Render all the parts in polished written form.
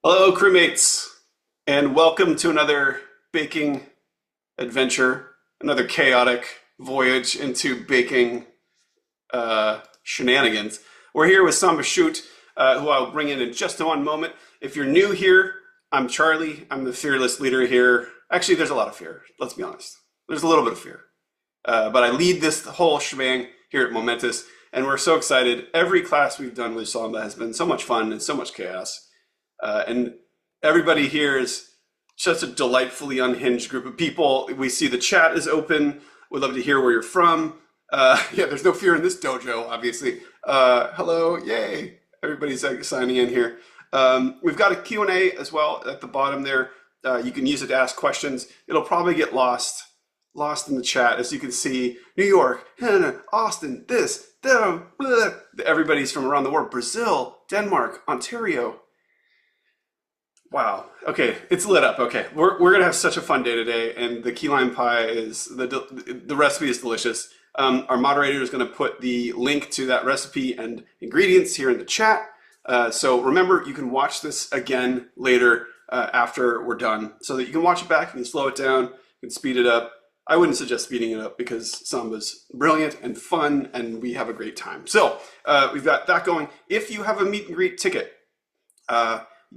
Hello, crewmates, and welcome to another baking adventure, another chaotic voyage into baking shenanigans. We're here with Samba Schutte, who I'll bring in just one moment. If you're new here, I'm Charlie. I'm the fearless leader here. Actually, there's a lot of fear. Let's be honest. There's a little bit of fear. But I lead this whole shebang here at Momentus, and we're so excited. Every class we've done with Samba has been so much fun and so much chaos. And everybody here is just a delightfully unhinged group of people. We see the chat is open. We'd love to hear where you're from. Yeah, there's no fear in this dojo, obviously. Hello, yay. Everybody's signing in here. We've got a Q&A as well at the bottom there. You can use it to ask questions. It'll probably get lost in the chat. As you can see, New York, Austin, this, that, blah. Everybody's from around the world. Brazil, Denmark, Ontario. Wow. Okay, it's lit up. Okay, we're gonna have such a fun day today, and the key lime pie is the recipe is delicious. Our moderator is gonna put the link to that recipe and ingredients here in the chat. So remember, you can watch this again later after we're done, so that you can watch it back. You can slow it down. You can speed it up. I wouldn't suggest speeding it up because Samba's brilliant and fun, and we have a great time. So we've got that going. If you have a meet and greet ticket.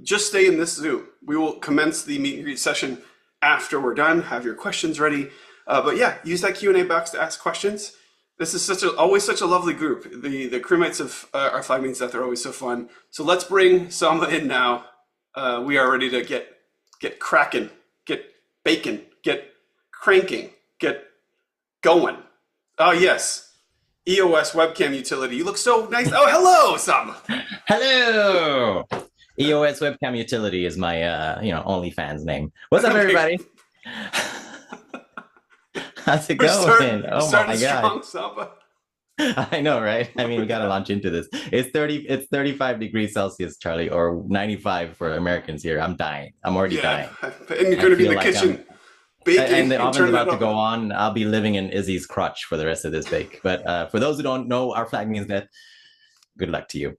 Just stay in this Zoom. We will commence the meet and greet session after we're done. Have your questions ready. But yeah, use that Q&A box to ask questions. This is always such a lovely group. The crewmates of our flag meets that they're always so fun. So let's bring Samba in now. We are ready to get cracking, get baking, get cranking, get going. Oh yes, EOS webcam utility. You look so nice. Oh, hello, Samba. Hello. EOS webcam utility is my OnlyFans name. What's up, everybody? How's it going? Oh my strong, god. Samba. I know, right? I mean, we gotta launch into this. It's 35 degrees Celsius, Charlie, or 95 for Americans here. I'm dying. I'm already Yeah, dying. and you're I going to be in feel the like kitchen baking and the and oven's turning it about to go on. on. I'll be living in Izzy's crotch for the rest of this bake. But for those who don't know, our flag means that good luck to you.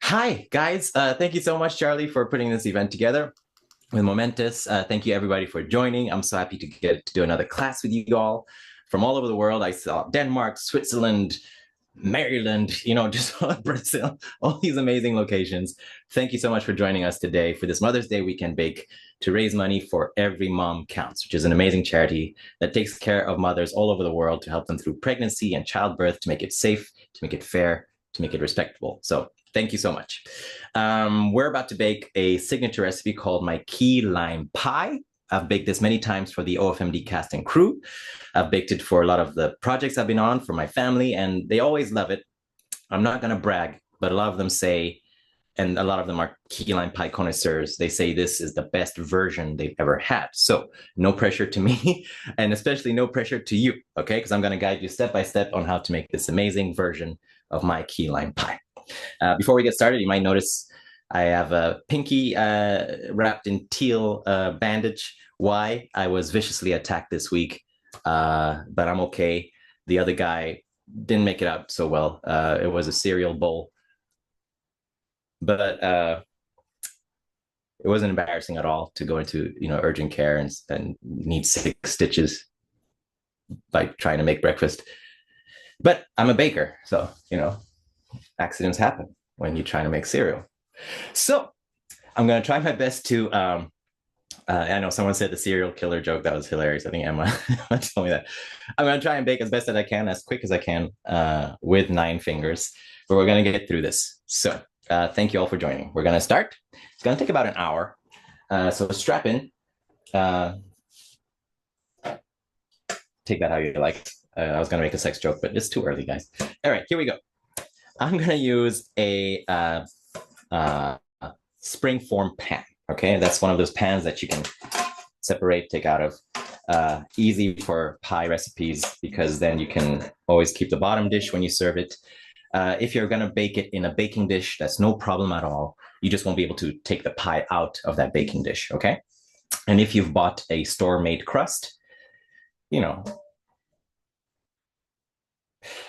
Hi, guys. Thank you so much, Charlie, for putting this event together with Momentus. Thank you, everybody, for joining. I'm so happy to get to do another class with you all from all over the world. I saw Denmark, Switzerland, Maryland, just Brazil, all these amazing locations. Thank you so much for joining us today for this Mother's Day Weekend Bake to raise money for Every Mom Counts, which is an amazing charity that takes care of mothers all over the world to help them through pregnancy and childbirth, to make it safe, to make it fair, to make it respectable. So thank you so much. We're about to bake a signature recipe called my key lime pie. I've baked this many times for the OFMD cast and crew. I've baked it for a lot of the projects I've been on for my family, and they always love it. I'm not going to brag, but a lot of them say, and a lot of them are key lime pie connoisseurs, they say this is the best version they've ever had. So no pressure to me, and especially no pressure to you, okay? Because I'm going to guide you step by step on how to make this amazing version of my key lime pie. Before we get started, you might notice I have a pinky wrapped in teal bandage. Why? I was viciously attacked this week, but I'm okay. The other guy didn't make it out so well. It was a cereal bowl, but it wasn't embarrassing at all to go into urgent care and need 6 stitches by trying to make breakfast. But I'm a baker, so accidents happen when you're trying to make cereal. So I'm going to try my best to, I know someone said the serial killer joke. That was hilarious. I think Emma told me that. I'm going to try and bake as best as I can, as quick as I can, with 9 fingers, but we're going to get through this. So thank you all for joining. We're going to start. It's going to take about an hour. So strap in. Take that how you like. I was going to make a sex joke, but it's too early, guys. All right, here we go. I'm going to use a spring form pan. Okay, that's one of those pans that you can separate, take out of. Easy for pie recipes because then you can always keep the bottom dish when you serve it. If you're going to bake it in a baking dish, that's no problem at all. You just won't be able to take the pie out of that baking dish, okay? And if you've bought a store-made crust,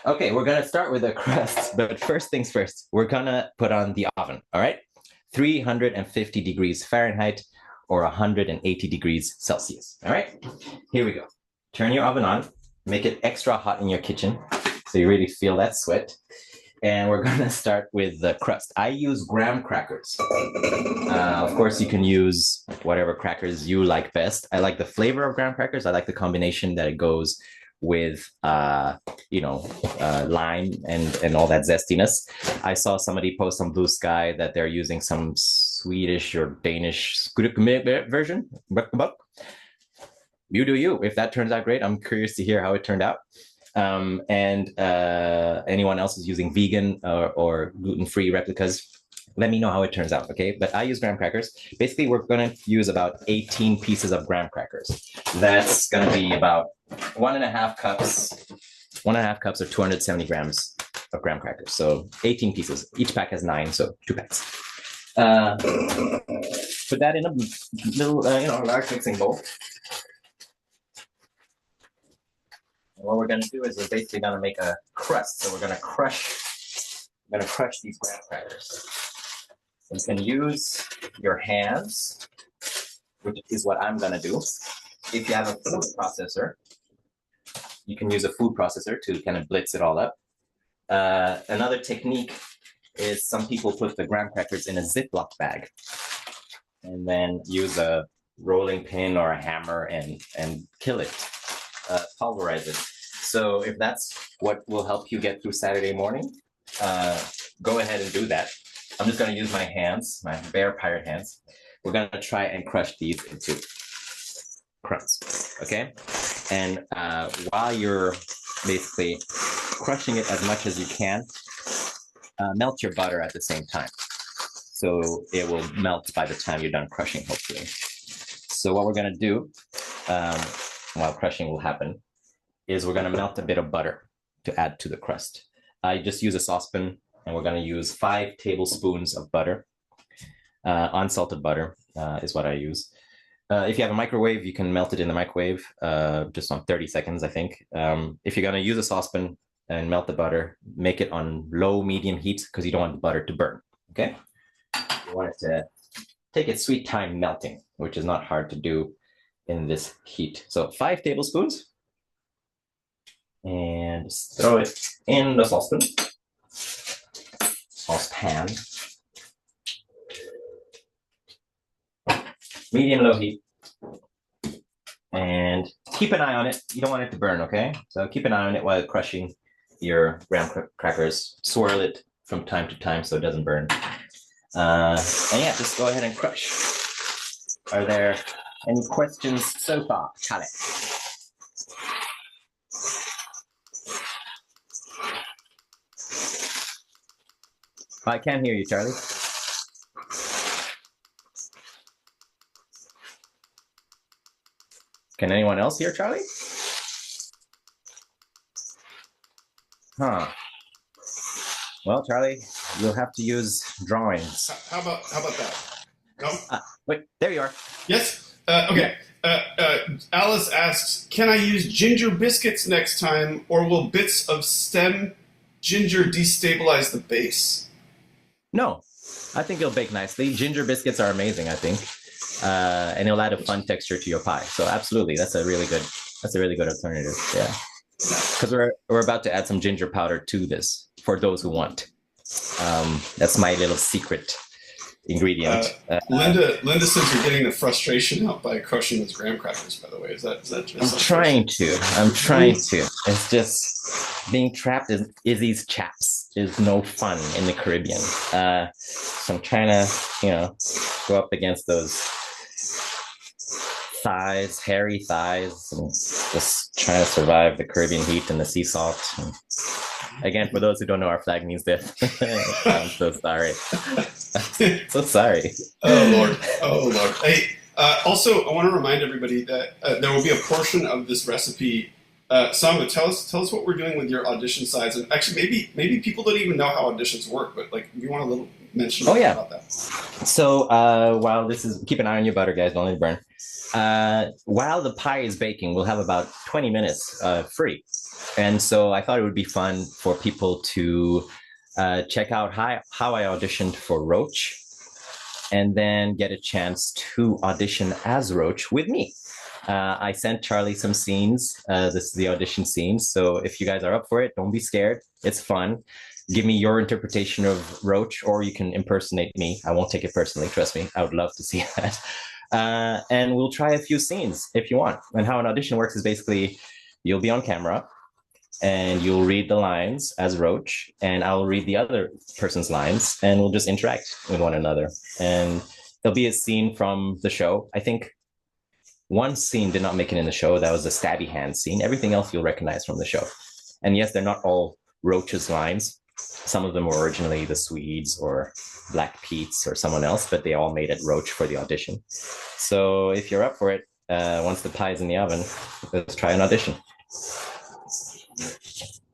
Okay, we're gonna start with the crust, but first things first, we're gonna put on the oven, all right? 350 degrees Fahrenheit or 180 degrees Celsius. All right, here we go. Turn your oven on, make it extra hot in your kitchen so you really feel that sweat. And we're gonna start with the crust. I use graham crackers. Of course, you can use whatever crackers you like best. I like the flavor of graham crackers. I like the combination that it goes with, lime and all that zestiness. I saw somebody post on Blue Sky that they're using some Swedish or Danish version. You do you. If that turns out great, I'm curious to hear how it turned out. Anyone else is using vegan or gluten-free replicas, let me know how it turns out, okay? But I use graham crackers. Basically, we're gonna use about 18 pieces of graham crackers. That's gonna be about 1.5 cups. 1.5 cups or 270 grams of graham crackers. So 18 pieces. Each pack has 9, so 2 packs. Put that in a little, large mixing bowl. What we're going to do is we're basically going to make a crust. So we're going to crush these graham crackers. You can use your hands, which is what I'm going to do. If you have a food processor, you can use a food processor to kind of blitz it all up. Another technique is some people put the graham crackers in a Ziploc bag and then use a rolling pin or a hammer and kill it, pulverize it. So if that's what will help you get through Saturday morning, go ahead and do that. I'm just going to use my hands, my bare pirate hands. We're going to try and crush these into crumbs, okay? And while you're basically crushing it as much as you can, melt your butter at the same time. So it will melt by the time you're done crushing, hopefully. So what we're going to do while crushing will happen is we're going to melt a bit of butter to add to the crust. I just use a saucepan, and we're going to use 5 tablespoons of butter. Unsalted butter is what I use. If you have a microwave, you can melt it in the microwave just on 30 seconds, I think. If you're going to use a saucepan and melt the butter, make it on low, medium heat because you don't want the butter to burn, okay? You want it to take its sweet time melting, which is not hard to do in this heat. So 5 tablespoons. And just throw it in the saucepan. Medium-low heat. And keep an eye on it. You don't want it to burn, okay? So keep an eye on it while crushing your graham crackers. Swirl it from time to time so it doesn't burn. And yeah, just go ahead and crush. Are there any questions so far, Charlie? I can't hear you, Charlie. Can anyone else hear Charlie? Huh. Well, Charlie, you'll have to use drawings. How about that? No? Wait, there you are. Yes? Okay. Alice asks, can I use ginger biscuits next time, or will bits of stem ginger destabilize the base? No, I think it'll bake nicely. Ginger biscuits are amazing, I think. And it'll add a fun texture to your pie. So absolutely, that's a really good alternative. Yeah. Because we're about to add some ginger powder to this for those who want. That's my little secret ingredient. Linda says you're getting the frustration out by crushing those graham crackers, by the way. Is that just I'm trying to. It's just being trapped in Izzy's chaps is no fun in the Caribbean. So I'm trying to, go up against those thighs, hairy thighs, and just trying to survive the Caribbean heat and the sea salt. And again, for those who don't know, our flag means death. I'm so sorry. So sorry. Oh Lord. Hey, also, I want to remind everybody that there will be a portion of this recipe. Samba, tell us what we're doing with your audition sides, and actually maybe people don't even know how auditions work, but like you want a little mention about that. So while keep an eye on your butter, guys, don't let it burn. While the pie is baking, we'll have about 20 minutes free. And so I thought it would be fun for people to check out how I auditioned for Roach. and then get a chance to audition as Roach with me. I sent Charlie some scenes. This is the audition scenes. So if you guys are up for it, don't be scared. It's fun. Give me your interpretation of Roach, or you can impersonate me. I won't take it personally. Trust me. I would love to see that. And we'll try a few scenes if you want. And how an audition works is basically you'll be on camera and you'll read the lines as Roach, and I'll read the other person's lines, and we'll just interact with one another. And there'll be a scene from the show. I think one scene did not make it in the show. That was the stabby hand scene. Everything else you'll recognize from the show. And yes, they're not all Roach's lines. Some of them were originally the Swedes or Black Pete's or someone else, but they all made it Roach for the audition. So if you're up for it, once the pie is in the oven, let's try an audition.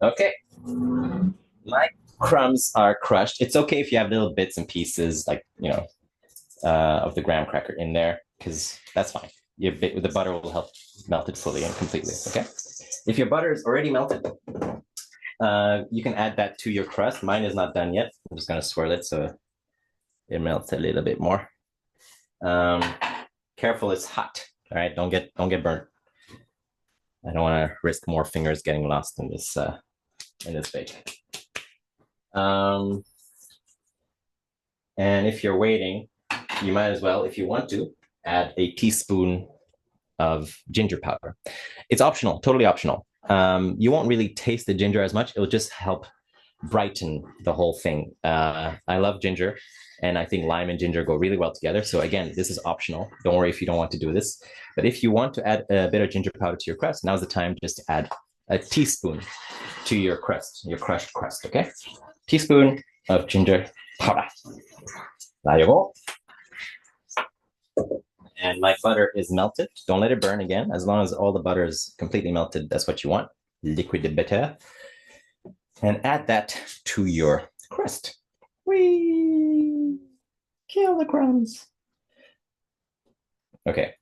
Okay. My crumbs are crushed. It's okay if you have little bits and pieces, like, of the graham cracker in there, because that's fine. The butter will help melt it fully and completely, okay? If your butter is already melted, you can add that to your crust. Mine is not done yet. I'm just gonna swirl it so it melts a little bit more. Careful, it's hot. All right, don't get burnt. I don't want to risk more fingers getting lost in this bake. And if you're waiting, you might as well, if you want to, add a teaspoon of ginger powder. It's optional, totally optional. You won't really taste the ginger as much. It'll just help brighten the whole thing. I love ginger, and I think lime and ginger go really well together. So again, this is optional. Don't worry if you don't want to do this. But if you want to add a bit of ginger powder to your crust, now's the time just to add a teaspoon to your crust, your crushed crust, okay? Teaspoon of ginger powder. There you go. And my butter is melted. Don't let it burn again. As long as all the butter is completely melted, that's what you want. Liquid butter. And add that to your crust. Whee! Kill the crumbs. Okay.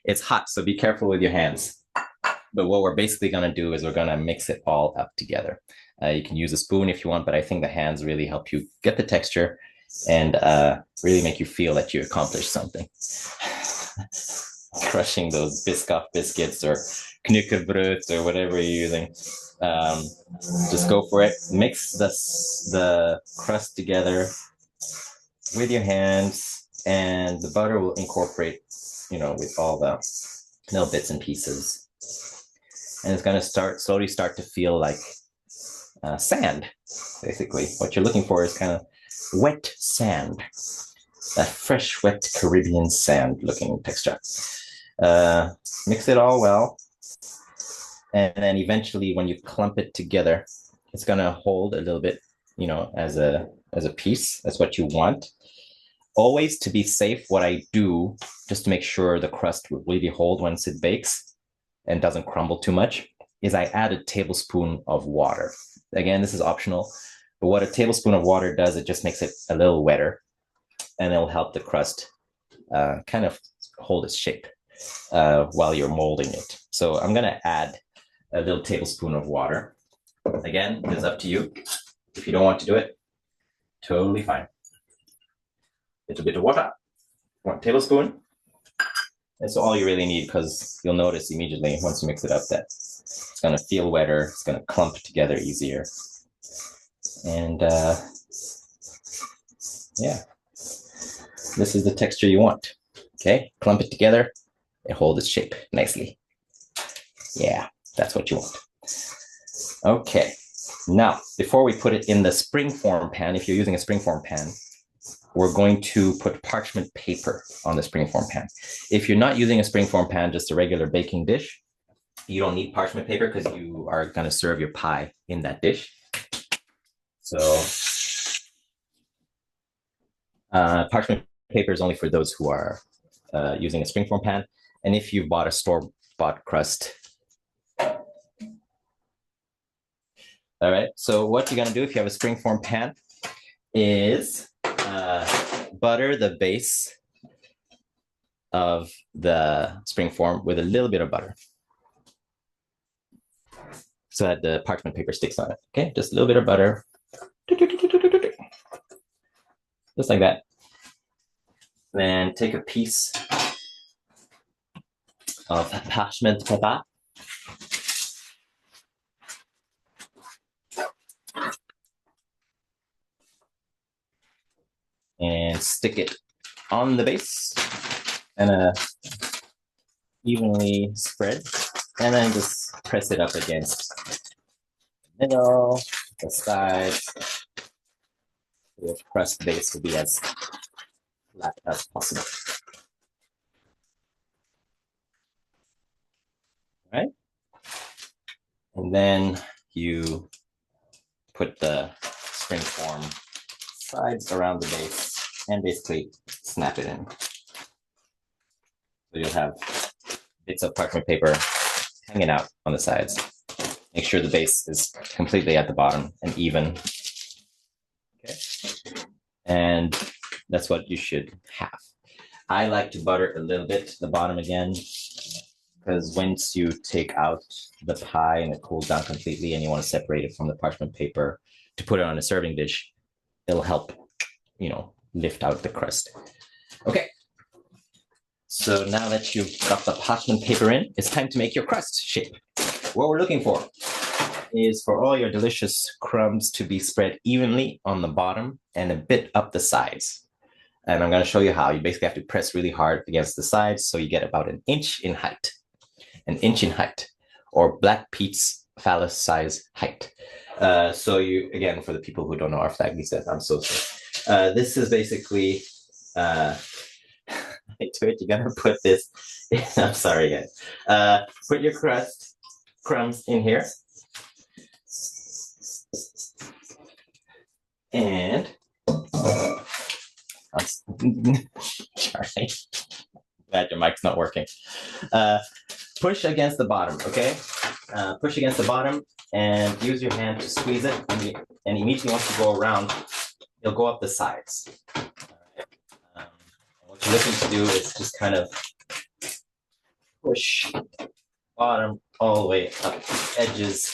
It's hot, so be careful with your hands. But what we're basically going to do is we're going to mix it all up together. You can use a spoon if you want, but I think the hands really help you get the texture and really make you feel that you accomplished something. Crushing those Biscoff biscuits or knäckebröd or whatever you're using. Just go for it. Mix the crust together with your hands, and the butter will incorporate, with all the little bits and pieces. And it's going to slowly start to feel like sand, basically. What you're looking for is kind of wet sand, that fresh, wet Caribbean sand looking texture. Mix it all well. And then eventually when you clump it together, it's going to hold a little bit, as a piece. That's what you want. Always, to be safe, what I do, just to make sure the crust will really hold once it bakes and doesn't crumble too much, is I add a tablespoon of water. Again, this is optional, but what a tablespoon of water does, it just makes it a little wetter, and it'll help the crust kind of hold its shape while you're molding it. So I'm gonna add a little tablespoon of water. Again, it's up to you. If you don't want to do it, totally fine. Little bit of water, 1 tablespoon. That's all you really need, because you'll notice immediately once you mix it up that it's gonna feel wetter, it's gonna clump together easier. And yeah, this is the texture you want. Okay, clump it together, it holds its shape nicely. Yeah, that's what you want. Okay, now before we put it in the springform pan, if you're using a springform pan, we're going to put parchment paper on the springform pan. If you're not using a springform pan, just a regular baking dish, you don't need parchment paper because you are going to serve your pie in that dish. So parchment paper is only for those who are using a springform pan. And if you've bought a store-bought crust. All right, so what you're going to do if you have a springform pan is butter the base of the springform with a little bit of butter so that the parchment paper sticks on it. Okay, just a little bit of butter, just like that. Then take a piece of parchment paper. And stick it on the base and evenly spread, and then just press it up against the middle, the sides. Your crust base will be as flat as possible. All right? And then you put the springform sides around the base and basically snap it in. So you'll have bits of parchment paper hanging out on the sides. Make sure the base is completely at the bottom and even. Okay. And that's what you should have. I like to butter a little bit the bottom again, because once you take out the pie and it cools down completely and you want to separate it from the parchment paper to put it on a serving dish, it'll help, lift out the crust. Okay. So now that you've got the parchment paper in, it's time to make your crust shape. What we're looking for is for all your delicious crumbs to be spread evenly on the bottom and a bit up the sides. And I'm going to show you how. You basically have to press really hard against the sides so you get about an inch in height. An inch in height, or Black Pete's phallus size height. So you, again, for the people who don't know our flag says, I'm so sorry. This is basically, you're gonna put this, I'm sorry guys. Put your crumbs in here. And, sorry, glad your mic's not working. Push against the bottom, okay? Push against the bottom and use your hand to squeeze it. And immediately once you go around, you'll go up the sides. All right. What you're looking to do is just kind of push bottom all the way up the edges.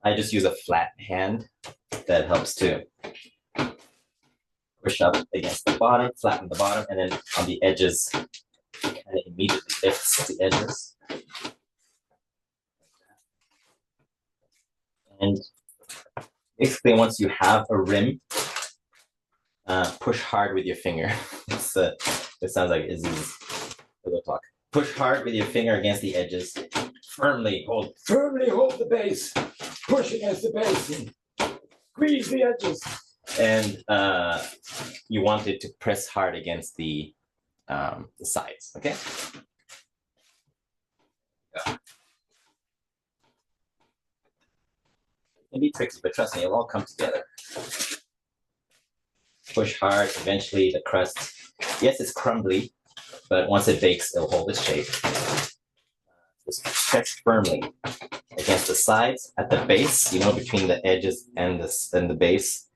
I just use a flat hand that helps to push up against the bottom, flatten the bottom, and then on the edges, kind of immediately lifts the edges. And basically, once you have a rim, push hard with your finger. It sounds like Izzy's little talk. Push hard with your finger against the edges. Firmly hold the base. Push against the base and squeeze the edges. And you want it to press hard against the sides, okay? Yeah. It can be tricky, but trust me, it'll all come together. Push hard, eventually the crust, yes, it's crumbly, but once it bakes, it'll hold its shape. Just press firmly against the sides, at the base, between the edges and the base,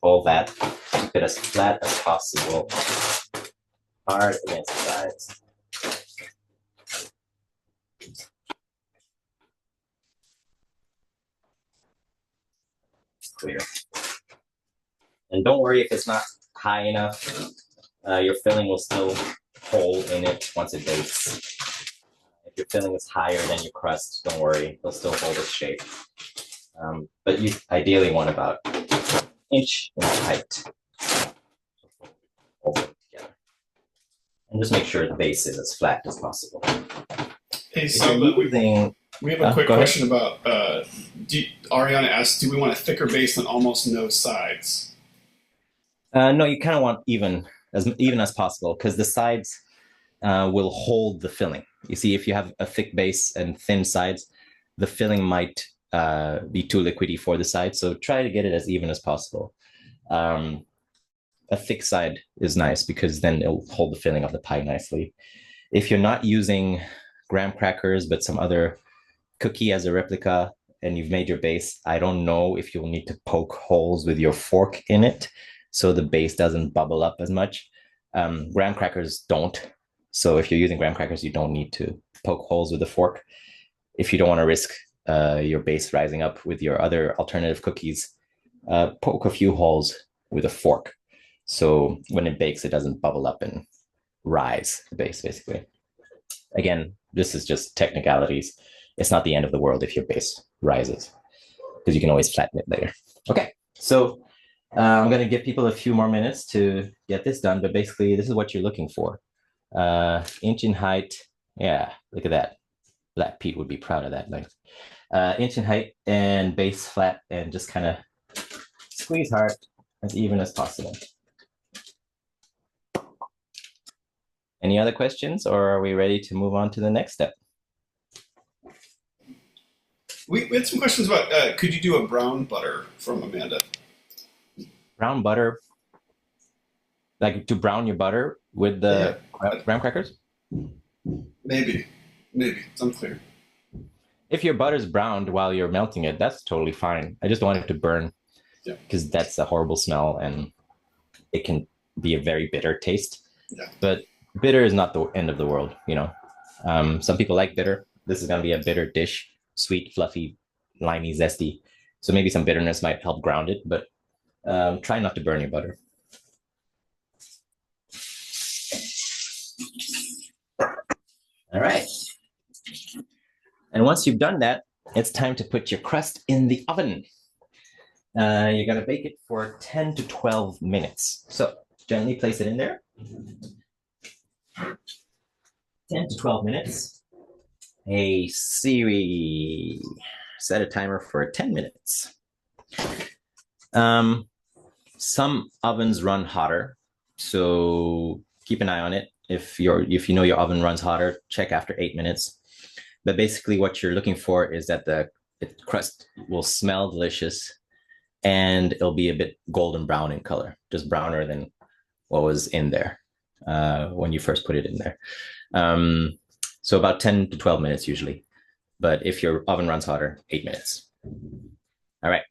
all that. Keep it as flat as possible. Hard against the sides. It's clear. And don't worry if it's not high enough. Your filling will still hold in it once it bakes. If your filling is higher than your crust, don't worry, it'll still hold its shape. But you ideally want about an inch in height. Hold it together. And just make sure the base is as flat as possible. Hey, Samba, we have a quick question about, Ariana asked, do we want a thicker base than almost no sides? No, you kind of want even as possible, because the sides will hold the filling. You see, if you have a thick base and thin sides, the filling might be too liquidy for the sides. So try to get it as even as possible. A thick side is nice because then it'll hold the filling of the pie nicely. If you're not using graham crackers, but some other cookie as a replica, and you've made your base, I don't know if you'll need to poke holes with your fork in it so the base doesn't bubble up as much. Graham crackers don't. So if you're using graham crackers, you don't need to poke holes with the fork. If you don't want to risk your base rising up with your other alternative cookies, poke a few holes with a fork So when it bakes, it doesn't bubble up and rise the base, basically. Again, this is just technicalities. It's not the end of the world if your base rises, because you can always flatten it later. Okay, so I'm going to give people a few more minutes to get this done, but basically this is what you're looking for. Inch in height. Yeah, look at that. Black Pete would be proud of that length. Inch in height and base flat, and just kind of squeeze hard, as even as possible. Any other questions, or are we ready to move on to the next step? We had some questions about could you do a brown butter from Amanda? Brown butter, like to brown your butter with the graham crackers? Maybe it's unclear. If your butter's browned while you're melting it, that's totally fine. I just don't want it to burn, because that's a horrible smell and it can be a very bitter taste. Yeah. But bitter is not the end of the world, you know. Some people like bitter. This is going to be a bitter dish, sweet, fluffy, limey, zesty. So maybe some bitterness might help ground it, but try not to burn your butter. All right. And once you've done that, it's time to put your crust in the oven. You're going to bake it for 10 to 12 minutes. So gently place it in there. 10 to 12 minutes. A Siri, set a timer for 10 minutes. Some ovens run hotter, so keep an eye on it. If you know your oven runs hotter, check after 8 minutes. But basically what you're looking for is that the crust will smell delicious and it'll be a bit golden brown in color, just browner than what was in there when you first put it in there. So about 10 to 12 minutes usually. But if your oven runs hotter, 8 minutes. All right.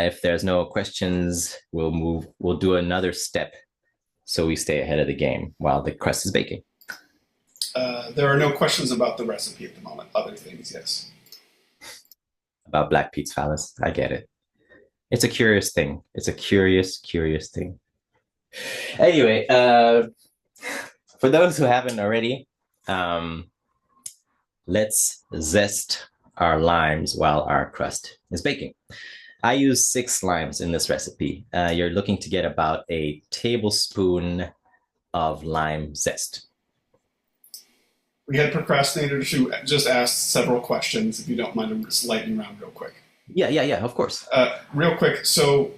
If there's no questions, we'll do another step so we stay ahead of the game while the crust is baking. There are no questions about the recipe at the moment. Other things, yes. About Black Pete's phallus, I get it. It's a curious thing. It's a curious thing. Anyway, for those who haven't already, let's zest our limes while our crust is baking. I use 6 limes in this recipe. You're looking to get about a tablespoon of lime zest. We had procrastinators who just asked several questions. If you don't mind, I'm just lightning round real quick. Yeah, of course. Real quick. So,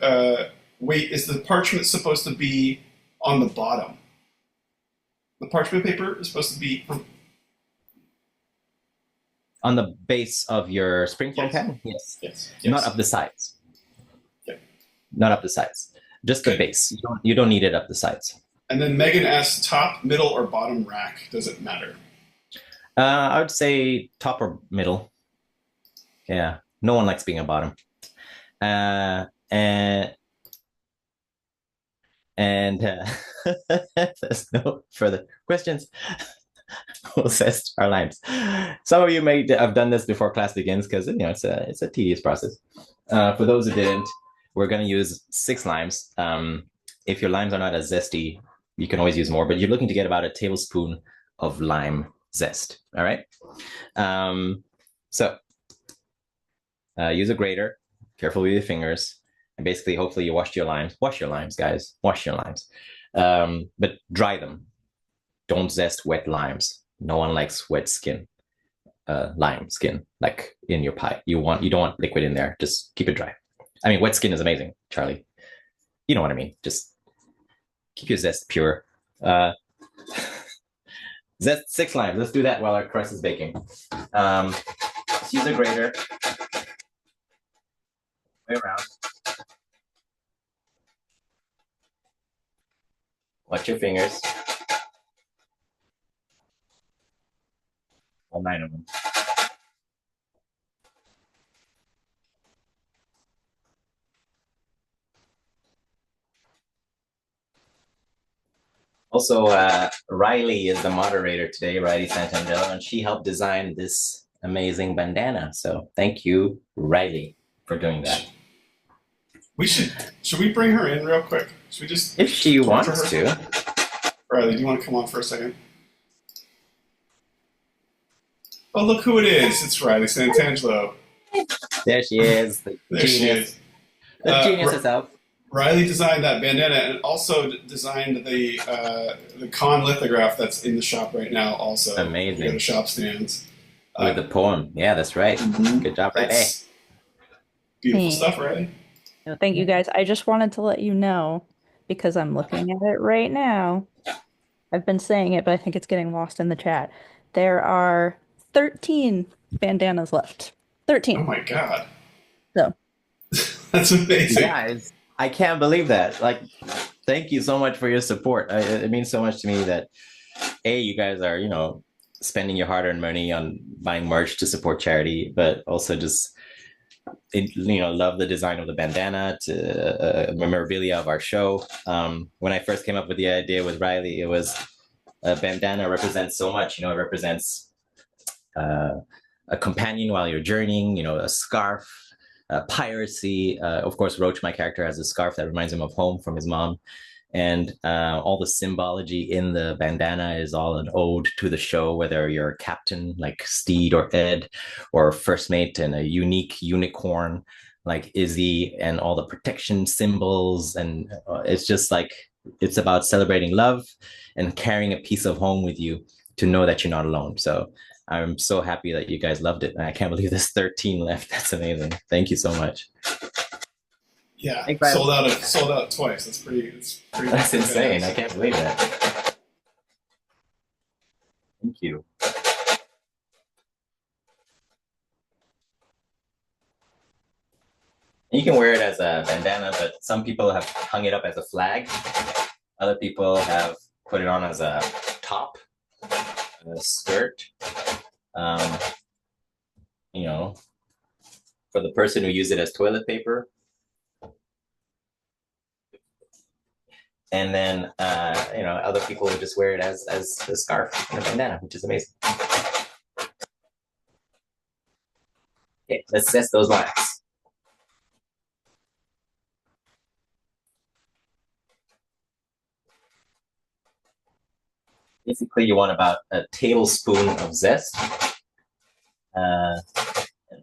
wait, is the parchment supposed to be on the bottom? The parchment paper is supposed to be on the base of your springform pan? Yes. Not up the sides. Yeah. Not up the sides. Just the base. You don't need it up the sides. And then Megan asks, top, middle, or bottom rack? Does it matter? I would say top or middle. Yeah. No one likes being a bottom. And there's no further questions. We'll zest our limes. Some of you may have done this before class begins because it's a tedious process. For those who didn't, we're going to use 6 limes. If your limes are not as zesty, you can always use more, but you're looking to get about a tablespoon of lime zest. All right. So use a grater. Careful with your fingers. And basically, hopefully you washed your limes. Wash your limes, guys. Wash your limes. But dry them. Don't zest wet limes. No one likes wet skin, lime skin, like in your pie. You don't want liquid in there. Just keep it dry. I mean, wet skin is amazing, Charlie. You know what I mean. Just keep your zest pure. Zest 6 limes. Let's do that while our crust is baking. Let's use a grater. Way around. Watch your fingers. All 9 of them. Also, Riley is the moderator today, Riley Santander, and she helped design this amazing bandana. So thank you, Riley, for doing that. Should we bring her in real quick? Should we just If she torture wants her? to. Riley, do you want to come on for a second? Oh, look who it is! It's Riley Santangelo. There she is, the There she genius, is. the genius R- herself. Riley designed that bandana and also designed the con lithograph that's in the shop right now. Also, Amazing. near the shop stands. With the poem. Yeah, that's right. Mhm. Good job, Riley. That's beautiful Hmm. stuff, Riley. No, thank you guys. I just wanted to let you know because I'm looking at it right now. I've been saying it, but I think it's getting lost in the chat. There are 13 bandanas left. Oh 13. my god, So, that's amazing. Guys, I can't believe that. Like, thank you so much for your support. It means so much to me that you guys are, spending your hard-earned money on buying merch to support charity, but also just love the design of the bandana to memorabilia of our show. When I first came up with the idea with Riley, it was a bandana represents so much. It represents a companion while you're journeying. A scarf, piracy. Of course, Roach, my character, has a scarf that reminds him of home from his mom. And all the symbology in the bandana is all an ode to the show, whether you're a captain like Steed or Ed, or first mate and a unique unicorn like Izzy, and all the protection symbols. And it's just like, it's about celebrating love and carrying a piece of home with you to know that you're not alone. So I'm so happy that you guys loved it. And I can't believe there's 13 left. That's amazing. Thank you so much. Yeah, Thanks, sold out twice. That's pretty. That's insane. I can't believe that. Thank you. You can wear it as a bandana, but some people have hung it up as a flag. Other people have put it on as a top, a skirt. For the person who used it as toilet paper. And then, other people would just wear it as a scarf and a bandana, which is amazing. Okay, let's test those lines. Basically, you want about a tablespoon of zest. And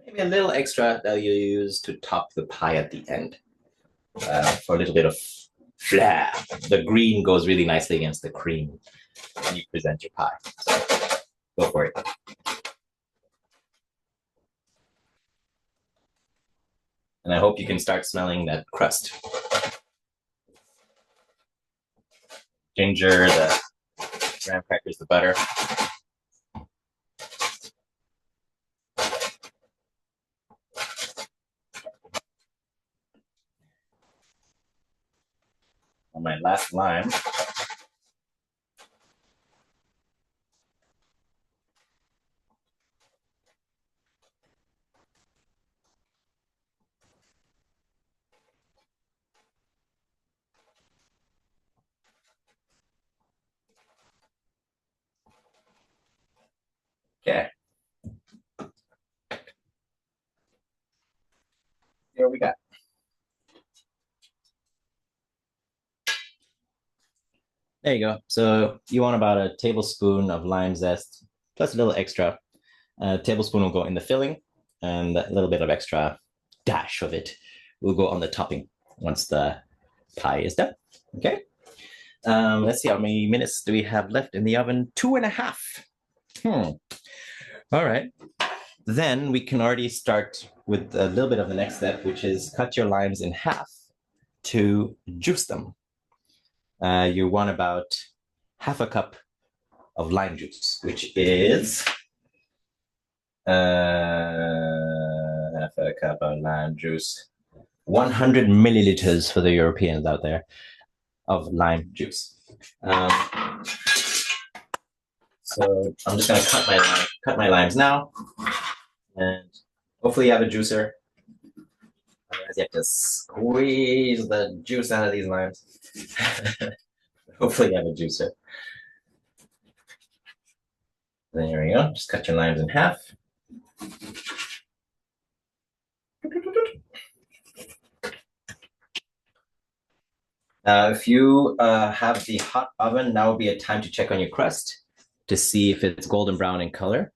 maybe a little extra that you use to top the pie at the end. For a little bit of flair. The green goes really nicely against the cream when you present your pie. So go for it. And I hope you can start smelling that crust. Ginger, the graham crackers, the butter. On my last lime. Okay. Here we got. There you go. So you want about a tablespoon of lime zest, plus a little extra. A tablespoon will go in the filling, and a little bit of extra dash of it will go on the topping once the pie is done. Okay. Let's see, how many minutes do we have left in the oven? 2.5. All right. Then we can already start with a little bit of the next step, which is cut your limes in half to juice them. You want about half a cup of lime juice, which is half a cup of lime juice, 100 milliliters for the Europeans out there of lime juice. So I'm just going to cut my limes now, and hopefully you have a juicer. Otherwise, you have to squeeze the juice out of these limes. Hopefully you have a juicer. There we go. Just cut your limes in half. If you have the hot oven, now would be a time to check on your crust to see if it's golden brown in color.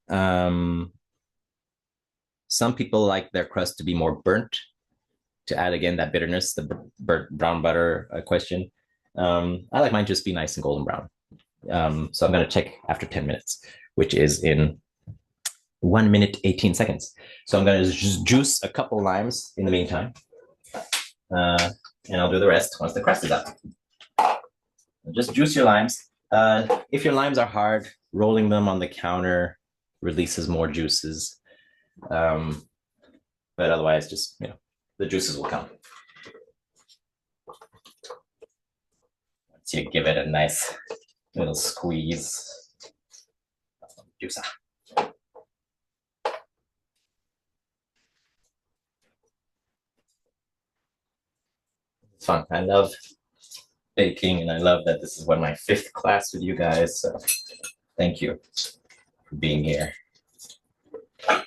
Some people like their crust to be more burnt to add again that bitterness, the brown butter question. I like mine just be nice and golden brown. So I'm going to check after 10 minutes, which is in 1 minute, 18 seconds. So I'm going to just juice a couple limes in the meantime. And I'll do the rest once the crust is up. Just juice your limes. If your limes are hard, rolling them on the counter releases more juices. But otherwise, just, the juices will come. Once you give it a nice little squeeze. Juice. It's fun. I love baking, and I love that this is my 5th class with you guys. So thank you for being here. All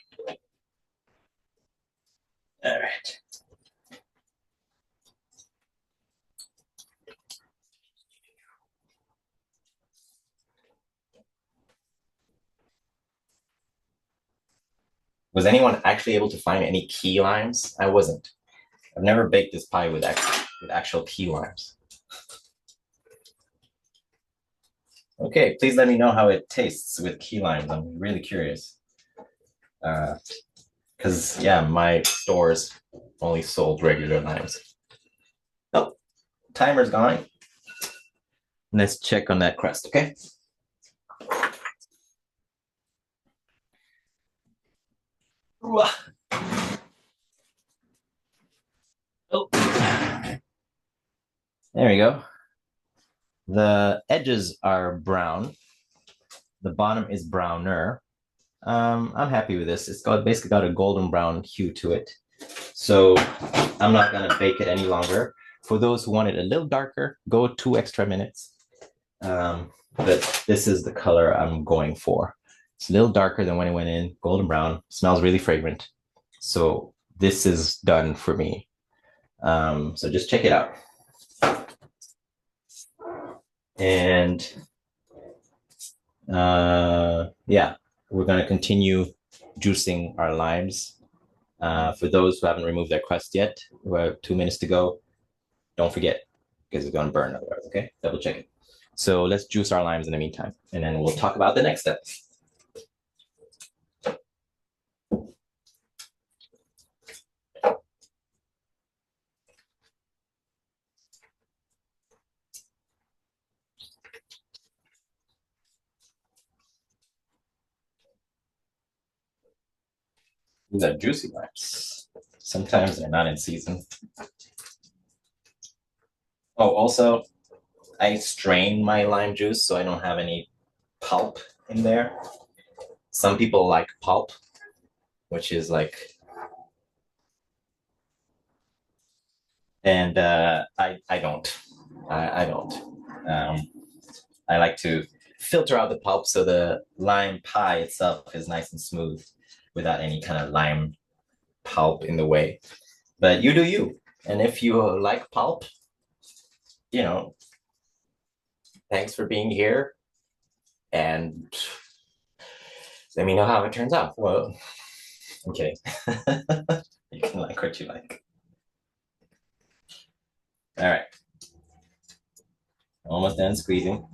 right. Was anyone actually able to find any key limes? I wasn't. I've never baked this pie with actual key limes. Okay, please let me know how it tastes with key limes. I'm really curious. Because, my stores only sold regular limes. Oh, timer's going. Let's check on that crust, okay? Oh. There we go. The edges are brown. The bottom is browner. I'm happy with this. It's basically got a golden brown hue to it. So I'm not gonna bake it any longer. For those who want it a little darker, go 2 extra minutes. But this is the color I'm going for. It's a little darker than when it went in, golden brown, smells really fragrant. So this is done for me. So just check it out. And we're going to continue juicing our limes. For those who haven't removed their crust yet, we have 2 minutes to go. Don't forget, because it's going to burn otherwise, okay? Double check it. So let's juice our limes in the meantime, and then we'll talk about the next step. These are juicy limes. Sometimes they're not in season. Oh, also, I strain my lime juice so I don't have any pulp in there. Some people like pulp, which is like, and I don't. I don't. I like to filter out the pulp so the lime pie itself is nice and smooth without any kind of lime pulp in the way. But you do you. And if you like pulp, thanks for being here. And let me know how it turns out. Well, okay. You can like what you like. All right. Almost done squeezing.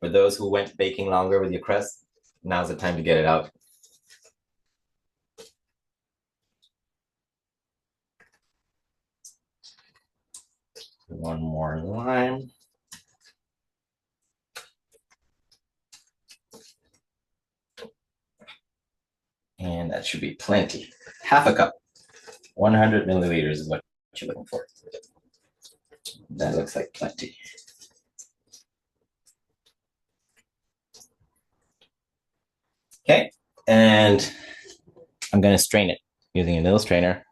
For those who went baking longer with your crust, now's the time to get it out. One more lime. And that should be plenty. Half a cup. 100 milliliters is what you're looking for. That looks like plenty. Okay, and I'm going to strain it using a little strainer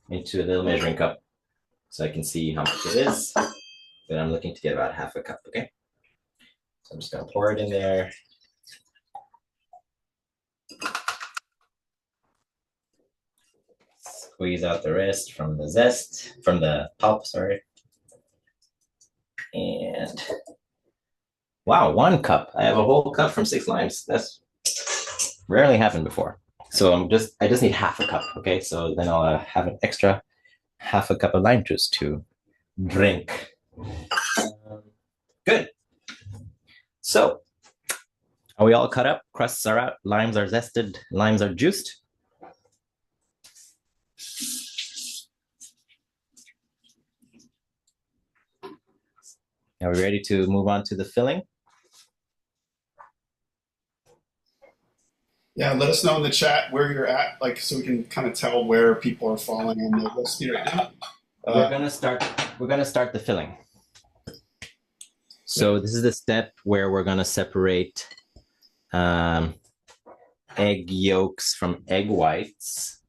into a little measuring cup so I can see how much it is. But I'm looking to get about half a cup, okay? So I'm just going to pour it in there. Squeeze out the rest from the zest, from the pulp, sorry. And wow, 1 cup. I have a whole cup from 6 limes. That's rarely happened before. So I just need half a cup, okay? So then I'll have an extra half a cup of lime juice to drink. Good. So, are we all cut up? Crusts are out, limes are zested, limes are juiced. Are we ready to move on to the filling? Yeah, let us know in the chat where you're at, like, so we can kind of tell where people are falling on the recipe right now. We're gonna start the filling. So this is the step where we're gonna separate egg yolks from egg whites.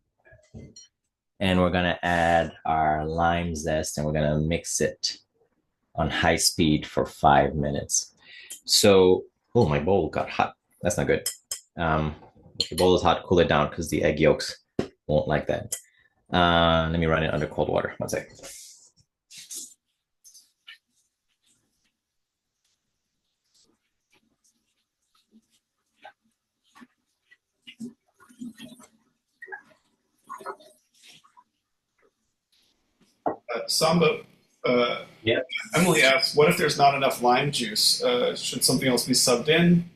And we're gonna add our lime zest and we're gonna mix it on high speed for 5 minutes. So, oh, my bowl got hot. That's not good. If your bowl is hot, cool it down because the egg yolks won't like that. Let me run it under cold water. 1 second. Samba, Yeah. Emily asks, what if there's not enough lime juice? Should something else be subbed in?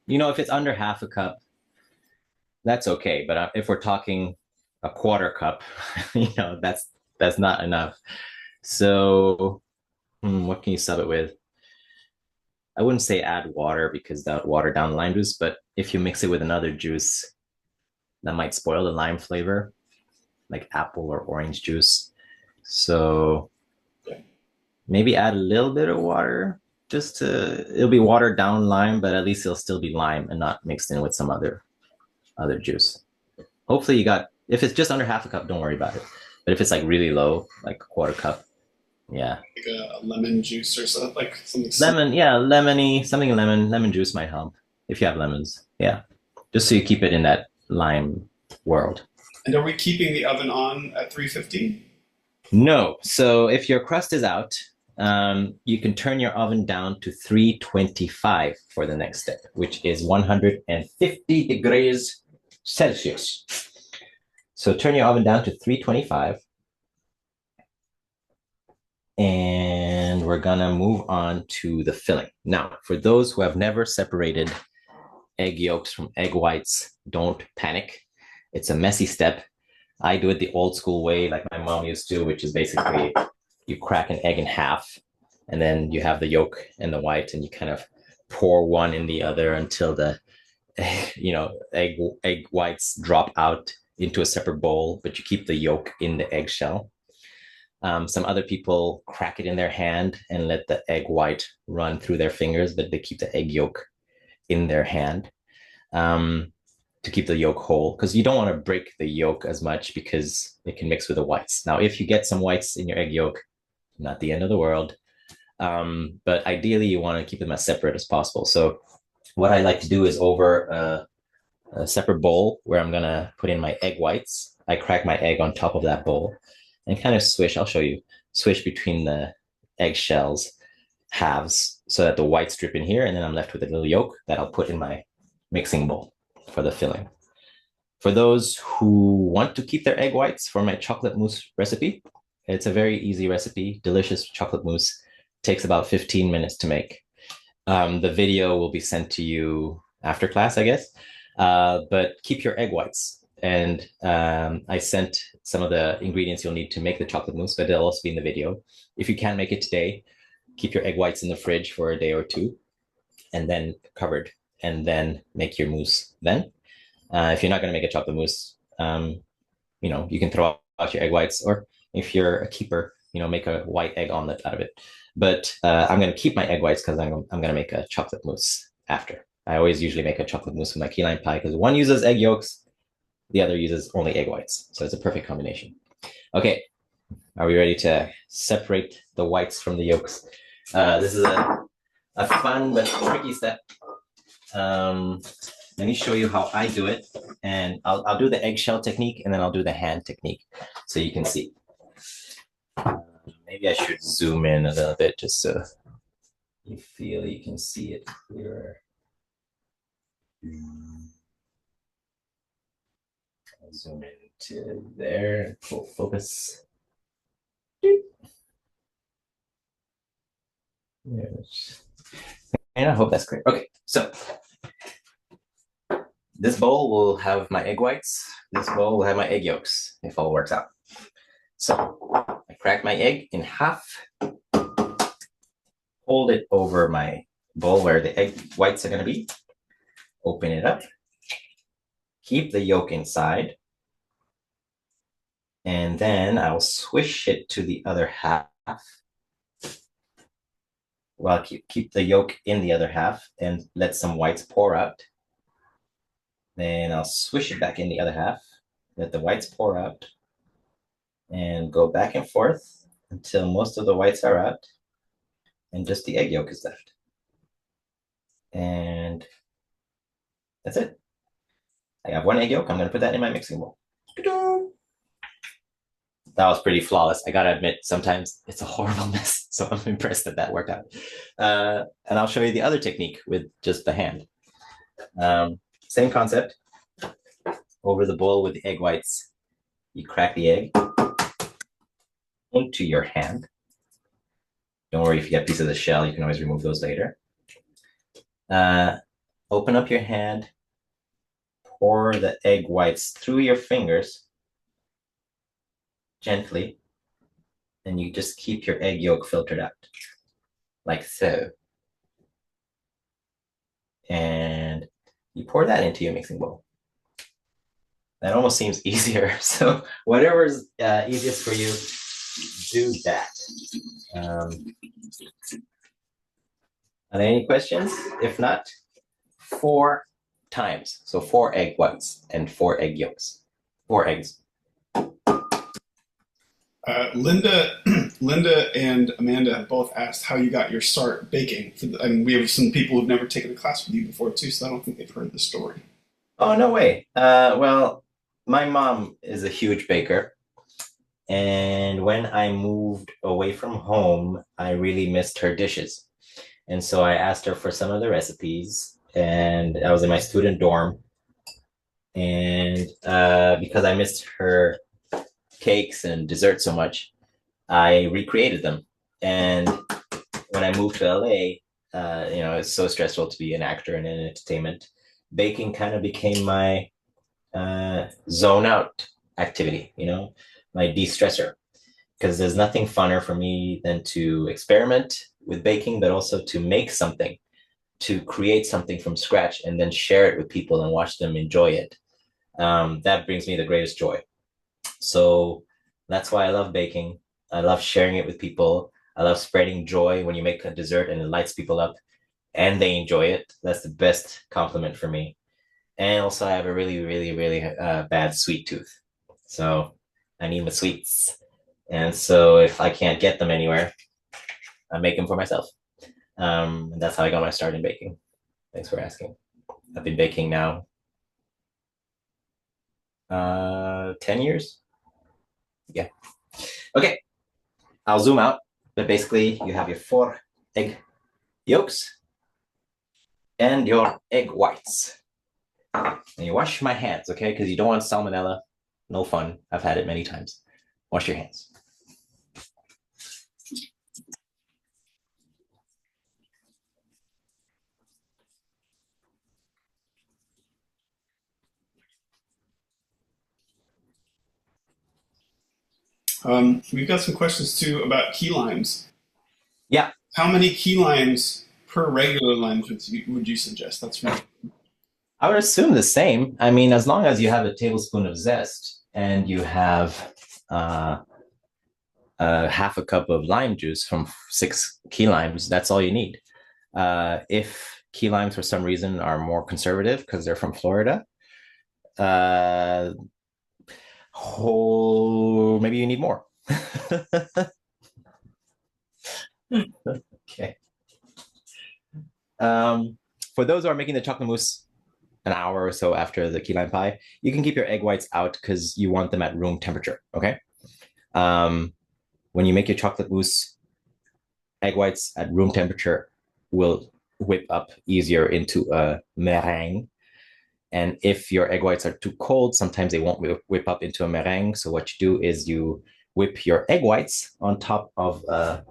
If it's under half a cup, that's okay. But if we're talking a 1/4 cup, that's not enough. So, what can you sub it with? I wouldn't say add water because that would water down the lime juice, but if you mix it with another juice, that might spoil the lime flavor, like apple or orange juice. So maybe add a little bit of water it'll be watered down lime, but at least it'll still be lime and not mixed in with some other juice. Hopefully if it's just under half a cup, don't worry about it. But if it's like really low, like a 1/4 cup, yeah. Like a lemon juice or something, like something. Lemon, yeah, lemony, something lemon juice might help if you have lemons. Yeah, just so you keep it in that lime world. And are we keeping the oven on at 350? No. So if your crust is out, you can turn your oven down to 325 for the next step, which is 150 degrees Celsius. So turn your oven down to 325. And we're gonna move on to the filling. Now, for those who have never separated egg yolks from egg whites, don't panic. It's a messy step. I do it the old school way, like my mom used to, which is basically you crack an egg in half, and then you have the yolk and the white, and you kind of pour one in the other until the egg whites drop out into a separate bowl, but you keep the yolk in the eggshell. Some other people crack it in their hand and let the egg white run through their fingers, but they keep the egg yolk in their hand to keep the yolk whole, because you don't want to break the yolk as much because it can mix with the whites. Now, if you get some whites in your egg yolk, not the end of the world, but ideally you want to keep them as separate as possible. So what I like to do is over a separate bowl where I'm going to put in my egg whites. I crack my egg on top of that bowl and kind of swish, I'll show you, swish between the eggshells halves so that the whites drip in here, and then I'm left with a little yolk that I'll put in my mixing bowl for the filling. For those who want to keep their egg whites, for my chocolate mousse recipe, it's a very easy recipe, delicious chocolate mousse. Takes about 15 minutes to make. The video will be sent to you after class, I guess, but keep your egg whites. And I sent some of the ingredients you'll need to make the chocolate mousse, but they'll also be in the video. If you can't make it today, keep your egg whites in the fridge for a day or two, and then covered, and then make your mousse then. If you're not going to make a chocolate mousse, you can throw out your egg whites, or if you're a keeper, make a white egg omelet out of it. But I'm going to keep my egg whites because I'm going to make a chocolate mousse after. I always usually make a chocolate mousse with my key lime pie because one uses egg yolks, the other uses only egg whites. So it's a perfect combination. Okay, are we ready to separate the whites from the yolks? This is a fun but tricky step. let me show you how I do it. And I'll do the eggshell technique and then I'll do the hand technique so you can see. Maybe I should zoom in a little bit just so you feel you can see it clearer. I'll zoom in to there, full focus. Yes. And I hope that's clear. Okay, so this bowl will have my egg whites. This bowl will have my egg yolks, if all works out. So I crack my egg in half, hold it over my bowl where the egg whites are going to be, open it up, keep the yolk inside, and then I'll swish it to the other half. Well, keep the yolk in the other half and let some whites pour out. Then I'll swish it back in the other half, let the whites pour out, and go back and forth until most of the whites are out and just the egg yolk is left. And that's it. I have one egg yolk. I'm going to put that in my mixing bowl. That was pretty flawless. I gotta admit, sometimes it's a horrible mess. So I'm impressed that that worked out. And I'll show you the other technique with just the hand. Same concept. Over the bowl with the egg whites, you crack the egg into your hand. Don't worry if you get pieces of the shell, you can always remove those later. Open up your hand, pour the egg whites through your fingers gently, and you just keep your egg yolk filtered out, like so. And you pour that into your mixing bowl. That almost seems easier. So whatever's easiest for you, do that. Are there any questions? If not, 4 times. So 4 egg whites and 4 egg yolks. 4 eggs. Linda and Amanda have both asked how you got your start baking. And we have some people who've never taken a class with you before too, so I don't think they've heard the story. Oh, no way. Well, my mom is a huge baker. And when I moved away from home, I really missed her dishes. And so I asked her for some of the recipes. And I was in my student dorm. And because I missed her cakes and dessert so much, I recreated them. And when I moved to LA, it's so stressful to be an actor and in entertainment. Baking kind of became my zone out activity, my de-stressor, because there's nothing funner for me than to experiment with baking, but also to make something, to create something from scratch and then share it with people and watch them enjoy it. That brings me the greatest joy. So that's why I love baking. I love sharing it with people. I love spreading joy when you make a dessert and it lights people up and they enjoy it. That's the best compliment for me. And also I have a really, really, really bad sweet tooth. So I need my sweets. And so if I can't get them anywhere, I make them for myself. And that's how I got my start in baking. Thanks for asking. I've been baking now 10 years. Yeah. Okay. I'll zoom out, but basically you have your 4 egg yolks and your egg whites. And you wash my hands, okay? Because you don't want salmonella. No fun. I've had it many times. Wash your hands. We've got some questions too about key limes. Yeah. How many key limes per regular lime would you suggest? That's right. I would assume the same. I mean, as long as you have a tablespoon of zest and you have half a cup of lime juice from 6 key limes, that's all you need. If key limes for some reason are more conservative because they're from Florida, maybe you need more. Okay. For those who are making the chocolate mousse, an hour or so after the key lime pie. You can keep your egg whites out because you want them at room temperature, okay? When you make your chocolate mousse, egg whites at room temperature will whip up easier into a meringue. And if your egg whites are too cold, sometimes they won't whip up into a meringue. So what you do is you whip your egg whites on top of a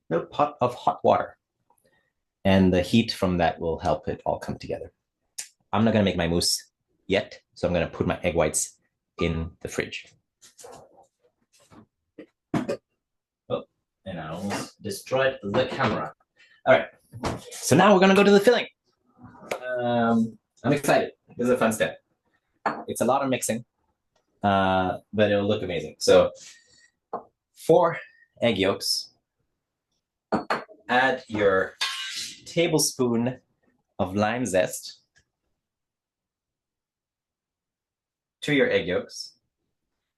little pot of hot water. And the heat from that will help it all come together. I'm not going to make my mousse yet, so I'm going to put my egg whites in the fridge. Oh, and I almost destroyed the camera. All right, so now we're going to go to the filling. I'm excited. This is a fun step. It's a lot of mixing, but it'll look amazing. So 4 egg yolks. Add your tablespoon of lime zest to your egg yolks.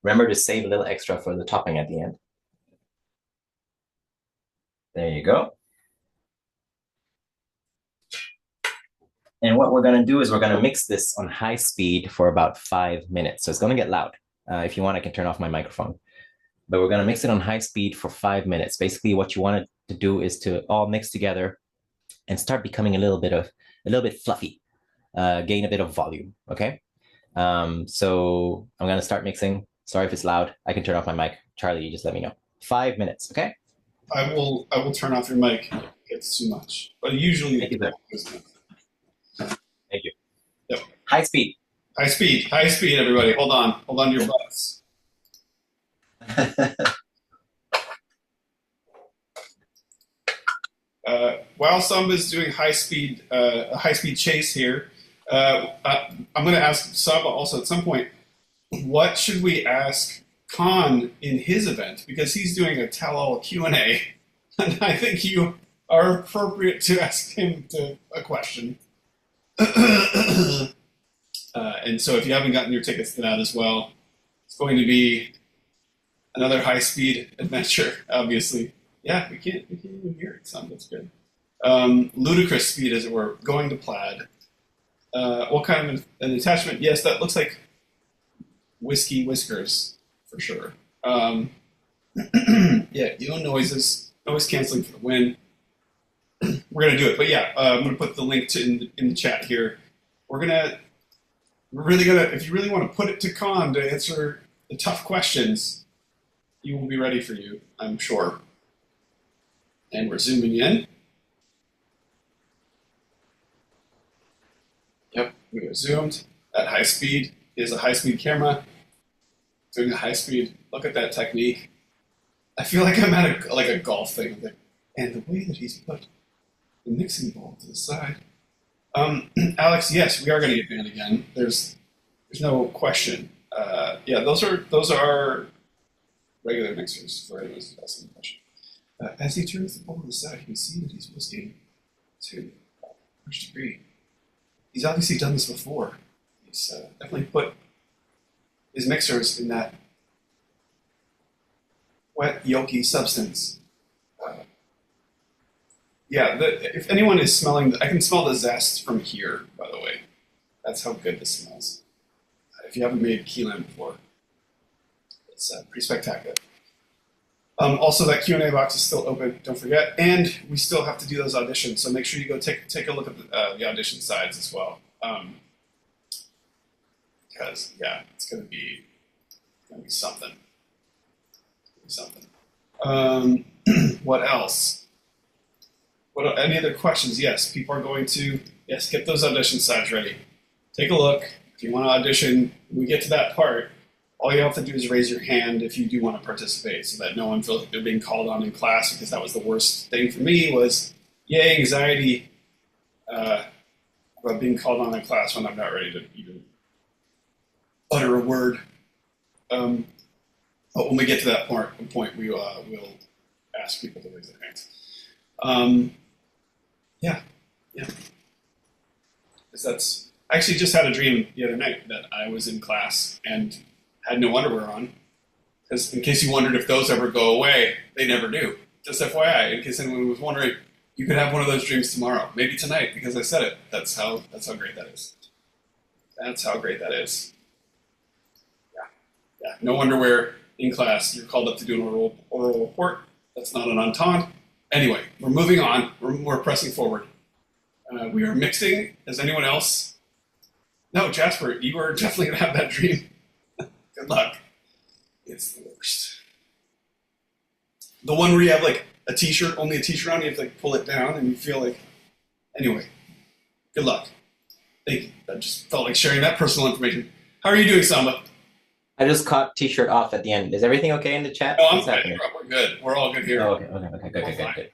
Remember to save a little extra for the topping at the end. There you go. And what we're going to do is we're going to mix this on high speed for about 5 minutes. So it's going to get loud. If you want, I can turn off my microphone. But we're going to mix it on high speed for 5 minutes. Basically, what you want it to do is to all mix together and start becoming a little bit fluffy, gain a bit of volume. Okay. So I'm going to start mixing. Sorry if it's loud. I can turn off my mic. Charlie, you just let me know. 5 minutes. Okay. I will turn off your mic if it's too much, but usually. Thank you, sir. Thank you. Yep. High speed. High speed, everybody. Hold on to your butts. While Samba is doing a high speed chase here, I'm going to ask Samba also at some point, what should we ask Khan in his event? Because he's doing a tell-all Q&A, and I think you are appropriate to ask him a question. And so if you haven't gotten your tickets to that as well, it's going to be another high-speed adventure, obviously. Yeah, we can't even hear it, son. That's good. Ludicrous speed, as it were, going to plaid. What kind of an attachment? Yes, that looks like whiskey whiskers, for sure. Yeah, noises, noise canceling for the win. We're going to do it. But yeah, I'm going to put the link in the chat here. We're really going to, if you really want to put it to Khan to answer the tough questions, he will be ready for you, I'm sure. And we're zooming in. Yep, we are zoomed at high speed. It is a high-speed camera. Doing a high speed. Look at that technique. I feel like I'm at a golf thing. And the way that he's put the mixing bowl to the side. Alex, yes, we are going to get banned again. There's no question. Yeah, those are regular mixers for anyone who's asking the question. As he turns the bowl to the side, you can see that he's whisking to a large degree. He's obviously done this before. He's definitely put his mixers in that wet, yolky substance. Yeah, if anyone is smelling, I can smell the zest from here, by the way. That's how good this smells. If you haven't made key lime before, it's pretty spectacular. Also, that Q&A box is still open, don't forget. And we still have to do those auditions, so make sure you go take a look at the audition sides as well. Because, yeah, it's going to be something. What else? Any other questions? Yes, people are going to, get those audition sides ready. Take a look. If you want to audition, when we get to that part, all you have to do is raise your hand if you do want to participate so that no one feels like they're being called on in class, because that was the worst thing for me was, anxiety about being called on in class when I'm not ready to even utter a word. But when we get to that point, we'll ask people to raise their hands. Yeah. Because I actually just had a dream the other night that I was in class and had no underwear on. Because in case you wondered if those ever go away, they never do. Just FYI, in case anyone was wondering, you could have one of those dreams tomorrow, maybe tonight, because I said it. That's how great that is. That's how great that is. Yeah. No wonder where in class you're called up to do an oral report. That's not an entente. Anyway, we're moving on. We're pressing forward. We are mixing. Is anyone else? No, Jasper, you are definitely going to have that dream. Good luck. It's the worst. The one where you have like a t-shirt, only a t-shirt on, you have to like pull it down and you feel like... Anyway, good luck. Thank you. I just felt like sharing that personal information. How are you doing, Samba? I just caught t-shirt off at the end. Is everything okay in the chat? Oh, I'm fine. We're good. We're all good here. Oh, okay, good.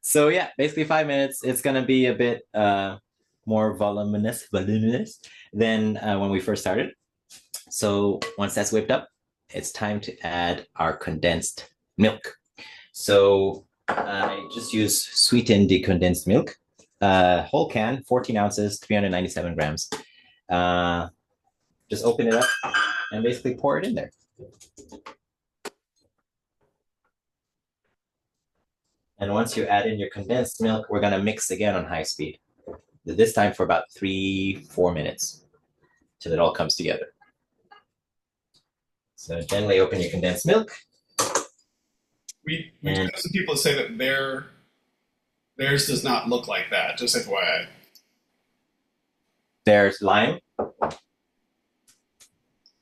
So yeah, basically 5 minutes. It's gonna be a bit more voluminous than when we first started. So once that's whipped up, it's time to add our condensed milk. So I just use sweetened decondensed milk, whole can, 14 ounces, 397 grams. Just open it up and basically pour it in there. And once you add in your condensed milk, we're gonna mix again on high speed. This time for about 3-4 minutes till it all comes together. So gently open your condensed milk. We have some people say that theirs does not look like that, just FYI. There's lime.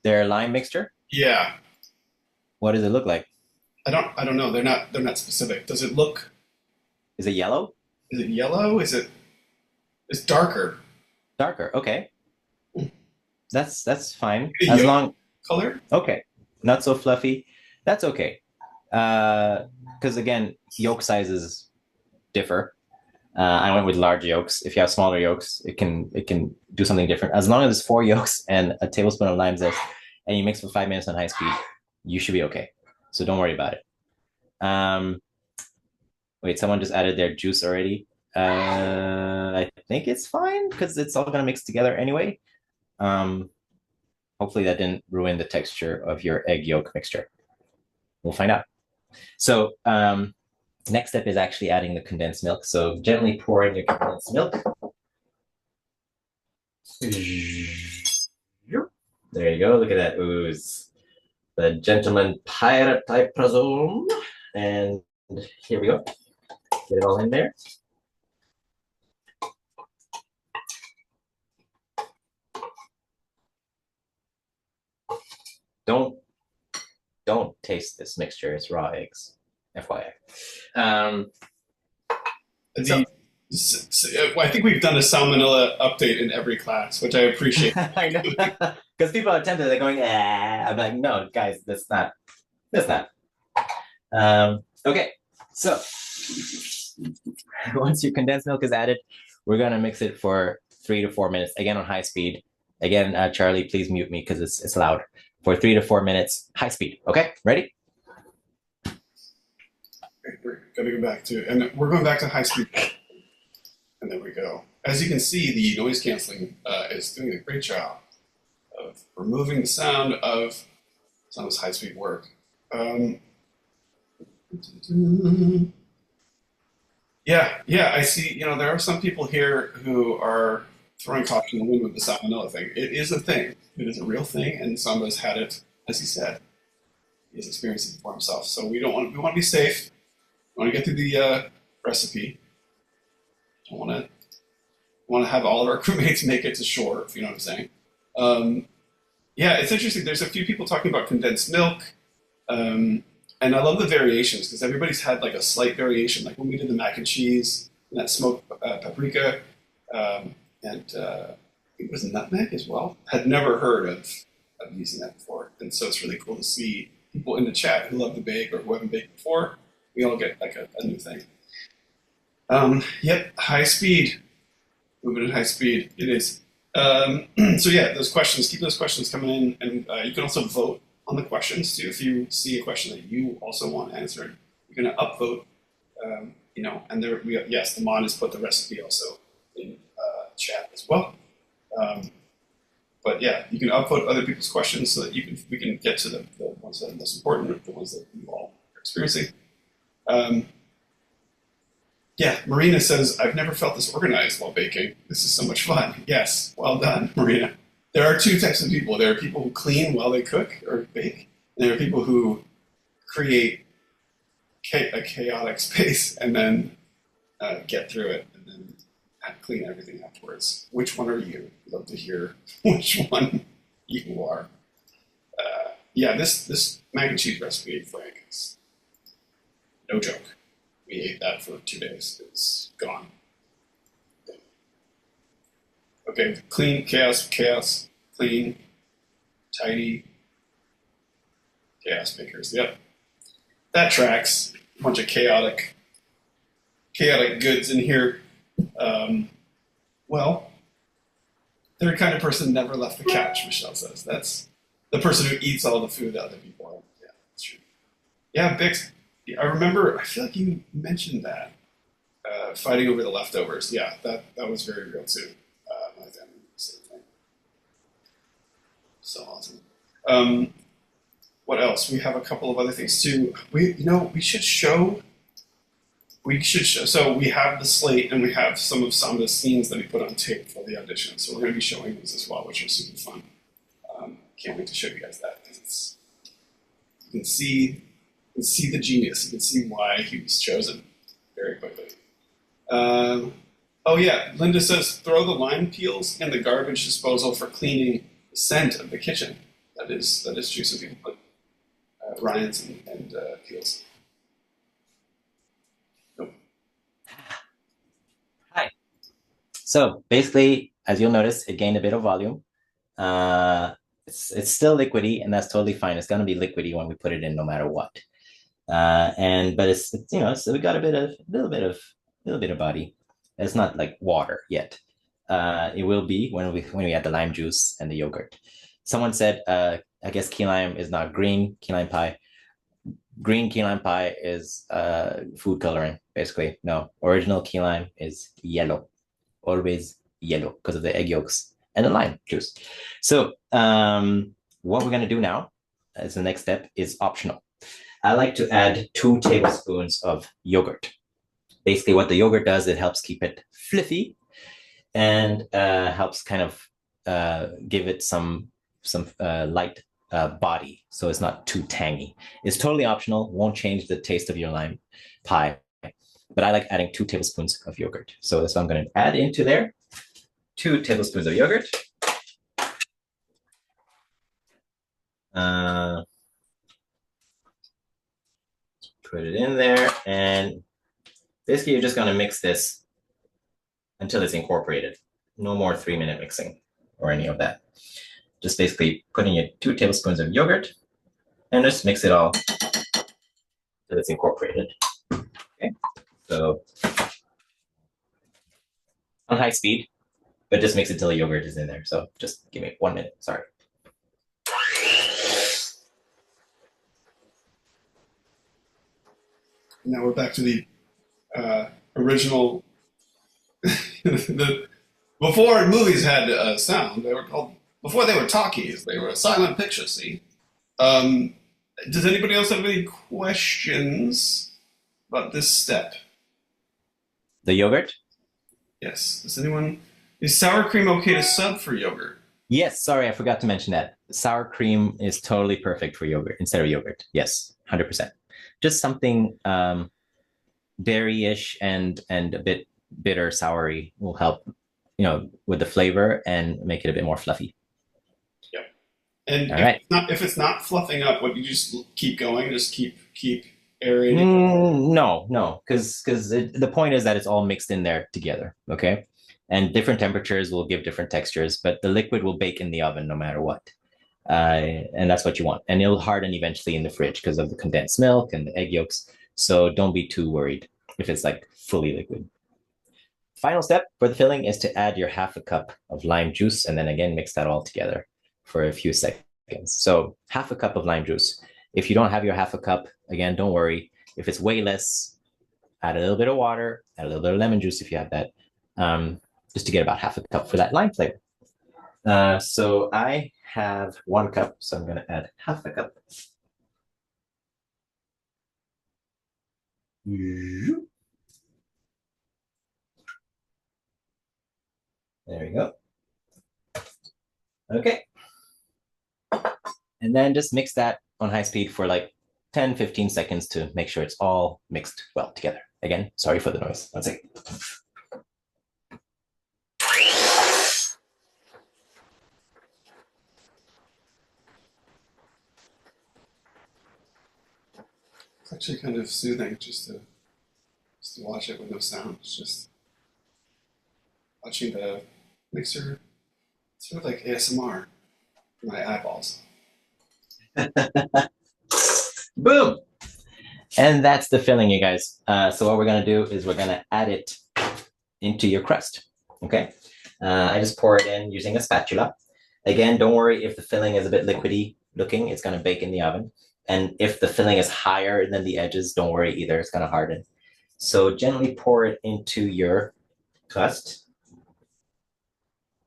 Their lime mixture? Yeah. What does it look like? I don't know. They're not specific. Does it look... Is it yellow? Is it yellow? It's darker. Darker, okay. That's fine. Maybe As long... color? Okay. Not so fluffy. That's okay. Because again, yolk sizes differ. I went with large yolks. If you have smaller yolks, it can do something different. As long as it's 4 yolks and a tablespoon of lime zest, and you mix for 5 minutes on high speed, you should be okay. So don't worry about it. Wait, someone just added their juice already. I think it's fine because it's all gonna mix together anyway. Hopefully that didn't ruin the texture of your egg yolk mixture. We'll find out. So next step is actually adding the condensed milk. So gently pour in your condensed milk. There you go. Look at that ooze. The gentleman pirate, I presume. And here we go. Get it all in there. Don't taste this mixture. It's raw eggs, FYI. I think we've done a salmonella update in every class, which I appreciate. I know, because people are tempted. They're going, I'm like, no, guys, that's not. Okay, so once your condensed milk is added, we're gonna mix it for 3 to 4 minutes, again on high speed. Again, Charlie, please mute me because it's loud. For 3 to 4 minutes, high speed. Okay, ready? We're gonna go back to, and we're going back to high speed. And there we go. As you can see, the noise canceling is doing a great job of removing the sound of some of this high speed work. Yeah, I see. There are some people here who are throwing caution in the wind with the salmonella thing. It is a thing. It is a real thing, and Samba's had it, as he said. He has experienced it for himself. So we want to be safe. We want to get through the recipe. I want to have all of our crewmates make it to shore, if you know what I'm saying. Yeah, it's interesting. There's a few people talking about condensed milk, and I love the variations because everybody's had like a slight variation. Like when we did the mac and cheese and that smoked paprika, and it was nutmeg as well. Had never heard of using that before, and so it's really cool to see people in the chat who love to bake or who haven't baked before. We all get like a new thing. Yep, high speed. Moving at high speed, it is. So yeah, those questions, keep those questions coming in, and you can also vote on the questions too. If you see a question that you also want answered, you're going to upvote, and yes, the mod has put the recipe also in chat as well. But yeah, you can upvote other people's questions so that we can get to the ones that are most important, the ones that you all are experiencing. Yeah, Marina says, I've never felt this organized while baking. This is so much fun. Yes, well done, Marina. There are two types of people. There are people who clean while they cook or bake, and there are people who create a chaotic space and then get through it and then clean everything afterwards. Which one are you? I'd love to hear which one you are. Yeah, this mac and cheese recipe, Frank, is no joke. We ate that for 2 days. It's gone. Okay, clean, chaos, chaos, clean, tidy, chaos makers. Yep, that tracks. A bunch of chaotic goods in here. Well, they're the kind of person never left the couch, Michelle says. That's the person who eats all the food that other people are. Yeah, that's true. Yeah, Bix, I remember, I feel like you mentioned that. Fighting over the leftovers. Yeah, that was very real too. My family, same thing. So awesome. What else? We have a couple of other things too. We should show. So we have the slate and we have some of Samba's scenes that we put on tape for the audition. So we're going to be showing those as well, which are super fun. Can't wait to show you guys that because you can see the genius. You can see why he was chosen very quickly. Oh yeah, Linda says throw the lime peels in the garbage disposal for cleaning the scent of the kitchen. That is true. Some people put rinds and peels. Nope. Hi. So basically, as you'll notice, it gained a bit of volume. It's still liquidy, and that's totally fine. It's gonna be liquidy when we put it in, no matter what. But it's so we got a little bit of body. It's not like water yet. It will be when we add the lime juice and the yogurt. Someone said, I guess key lime is not green key lime pie. Green key lime pie is food coloring, basically. No, original key lime is yellow, always yellow because of the egg yolks and the lime juice. So what we're gonna do now, as the next step, is optional. I like to add 2 tablespoons of yogurt. Basically, what the yogurt does, it helps keep it fluffy and helps kind of give it some light body, so it's not too tangy. It's totally optional, won't change the taste of your lime pie, but I like adding 2 tablespoons of yogurt. So that's what I'm going to add into there. 2 tablespoons of yogurt. Put it in there, and basically you're just going to mix this until it's incorporated. No more 3-minute mixing or any of that. Just basically putting in 2 tablespoons of yogurt and just mix it all until it's incorporated. Okay, so on high speed, but just mix it till the yogurt is in there. So just give me 1 minute, sorry. Now we're back to the original. Before movies had sound, they were called. Before they were talkies, they were a silent picture. See. Does anybody else have any questions about this step? The yogurt? Yes. Does anyone? Is sour cream okay to sub for yogurt? Yes, sorry, I forgot to mention that. Sour cream is totally perfect for yogurt instead of yogurt. Yes, 100%. Just something berry-ish and a bit bitter, soury will help, with the flavor and make it a bit more fluffy. Yep. And All if it's not fluffing up, what you just keep going, just keep aerating? No, because the point is that it's all mixed in there together, okay? And different temperatures will give different textures, but the liquid will bake in the oven no matter what. And that's what you want. And it'll harden eventually in the fridge because of the condensed milk and the egg yolks. So don't be too worried if it's like fully liquid. Final step for the filling is to add your 1/2 cup of lime juice and then again mix that all together for a few seconds. So 1/2 cup of lime juice. If you don't have your 1/2 cup, again, don't worry. If it's way less, add a little bit of water, add a little bit of lemon juice if you have that, just to get about 1/2 cup for that lime flavor. So I have 1 cup, so I'm going to add 1/2 cup. There we go. Okay. And then just mix that on high speed for like 10, 15 seconds to make sure it's all mixed well together. Again, sorry for the noise. 1 second. It's actually kind of soothing just to watch it with no sound. It's just watching the mixer, sort of like ASMR for my eyeballs. Boom! And that's the filling, you guys. So what we're gonna do is we're gonna add it into your crust, okay? I just pour it in using a spatula. Again, don't worry if the filling is a bit liquidy looking, it's gonna bake in the oven. And if the filling is higher than the edges, don't worry either, it's gonna harden. So gently pour it into your crust.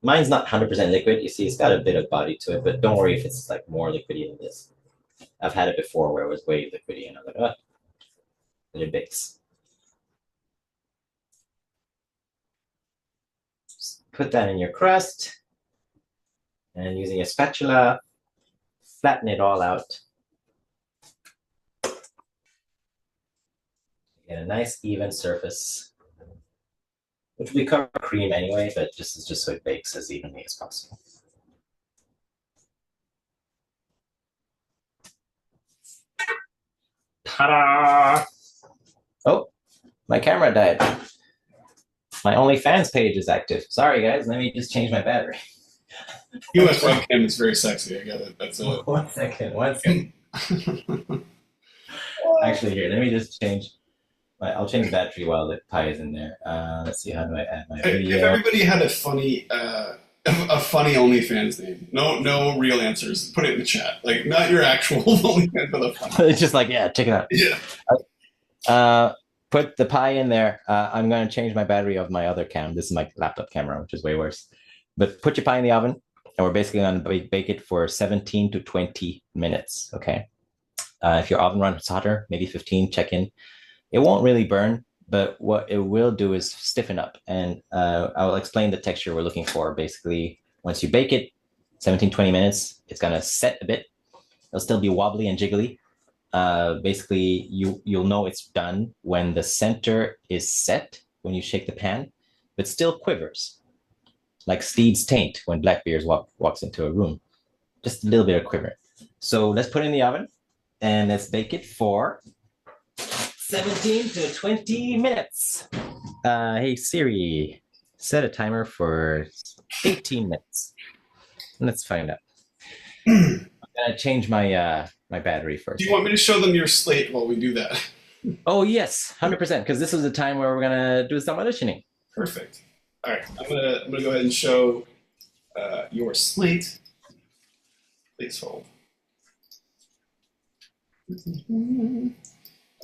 Mine's not 100% liquid. You see, it's got a bit of body to it, but don't worry if it's like more liquidy than this. I've had it before where it was way liquidy and I was like, oh, and it bakes. Just put that in your crust and using a spatula, flatten it all out. Get a nice even surface, which will be covered in cream anyway, but this is just so it bakes as evenly as possible. Ta-da! Oh, my camera died. My OnlyFans page is active. Sorry, guys. Let me just change my battery. US webcam is very sexy. I get it. That's it. 1 second. 1 second. Actually, here, let me just change. I'll change the battery while the pie is in there. Let's see. How do I add my video? If everybody had a funny OnlyFans name, no real answers. Put it in the chat. Like not your actual OnlyFans, but the funny. It's just like, yeah, check it out. Yeah. Put the pie in there. I'm going to change my battery of my other cam. This is my laptop camera, which is way worse. But put your pie in the oven, and we're basically going to bake it for 17 to 20 minutes, okay? If your oven runs hotter, maybe 15, check in. It won't really burn, but what it will do is stiffen up. And I'll explain the texture we're looking for. Basically, once you bake it, 17, 20 minutes, it's going to set a bit. It'll still be wobbly and jiggly. Basically, you'll know it's done when the center is set, when you shake the pan, but still quivers. Like Steed's taint when Blackbeard walks into a room. Just a little bit of quiver. So let's put it in the oven, and let's bake it for 17 to 20 minutes. Hey Siri, set a timer for 18 minutes. Let's find out. I'm gonna change my my battery first. Do you want me to show them your slate while we do that? Oh yes, 100%. Because this is the time where we're gonna do some auditioning. Perfect. All right, I'm gonna go ahead and show your slate. Please hold.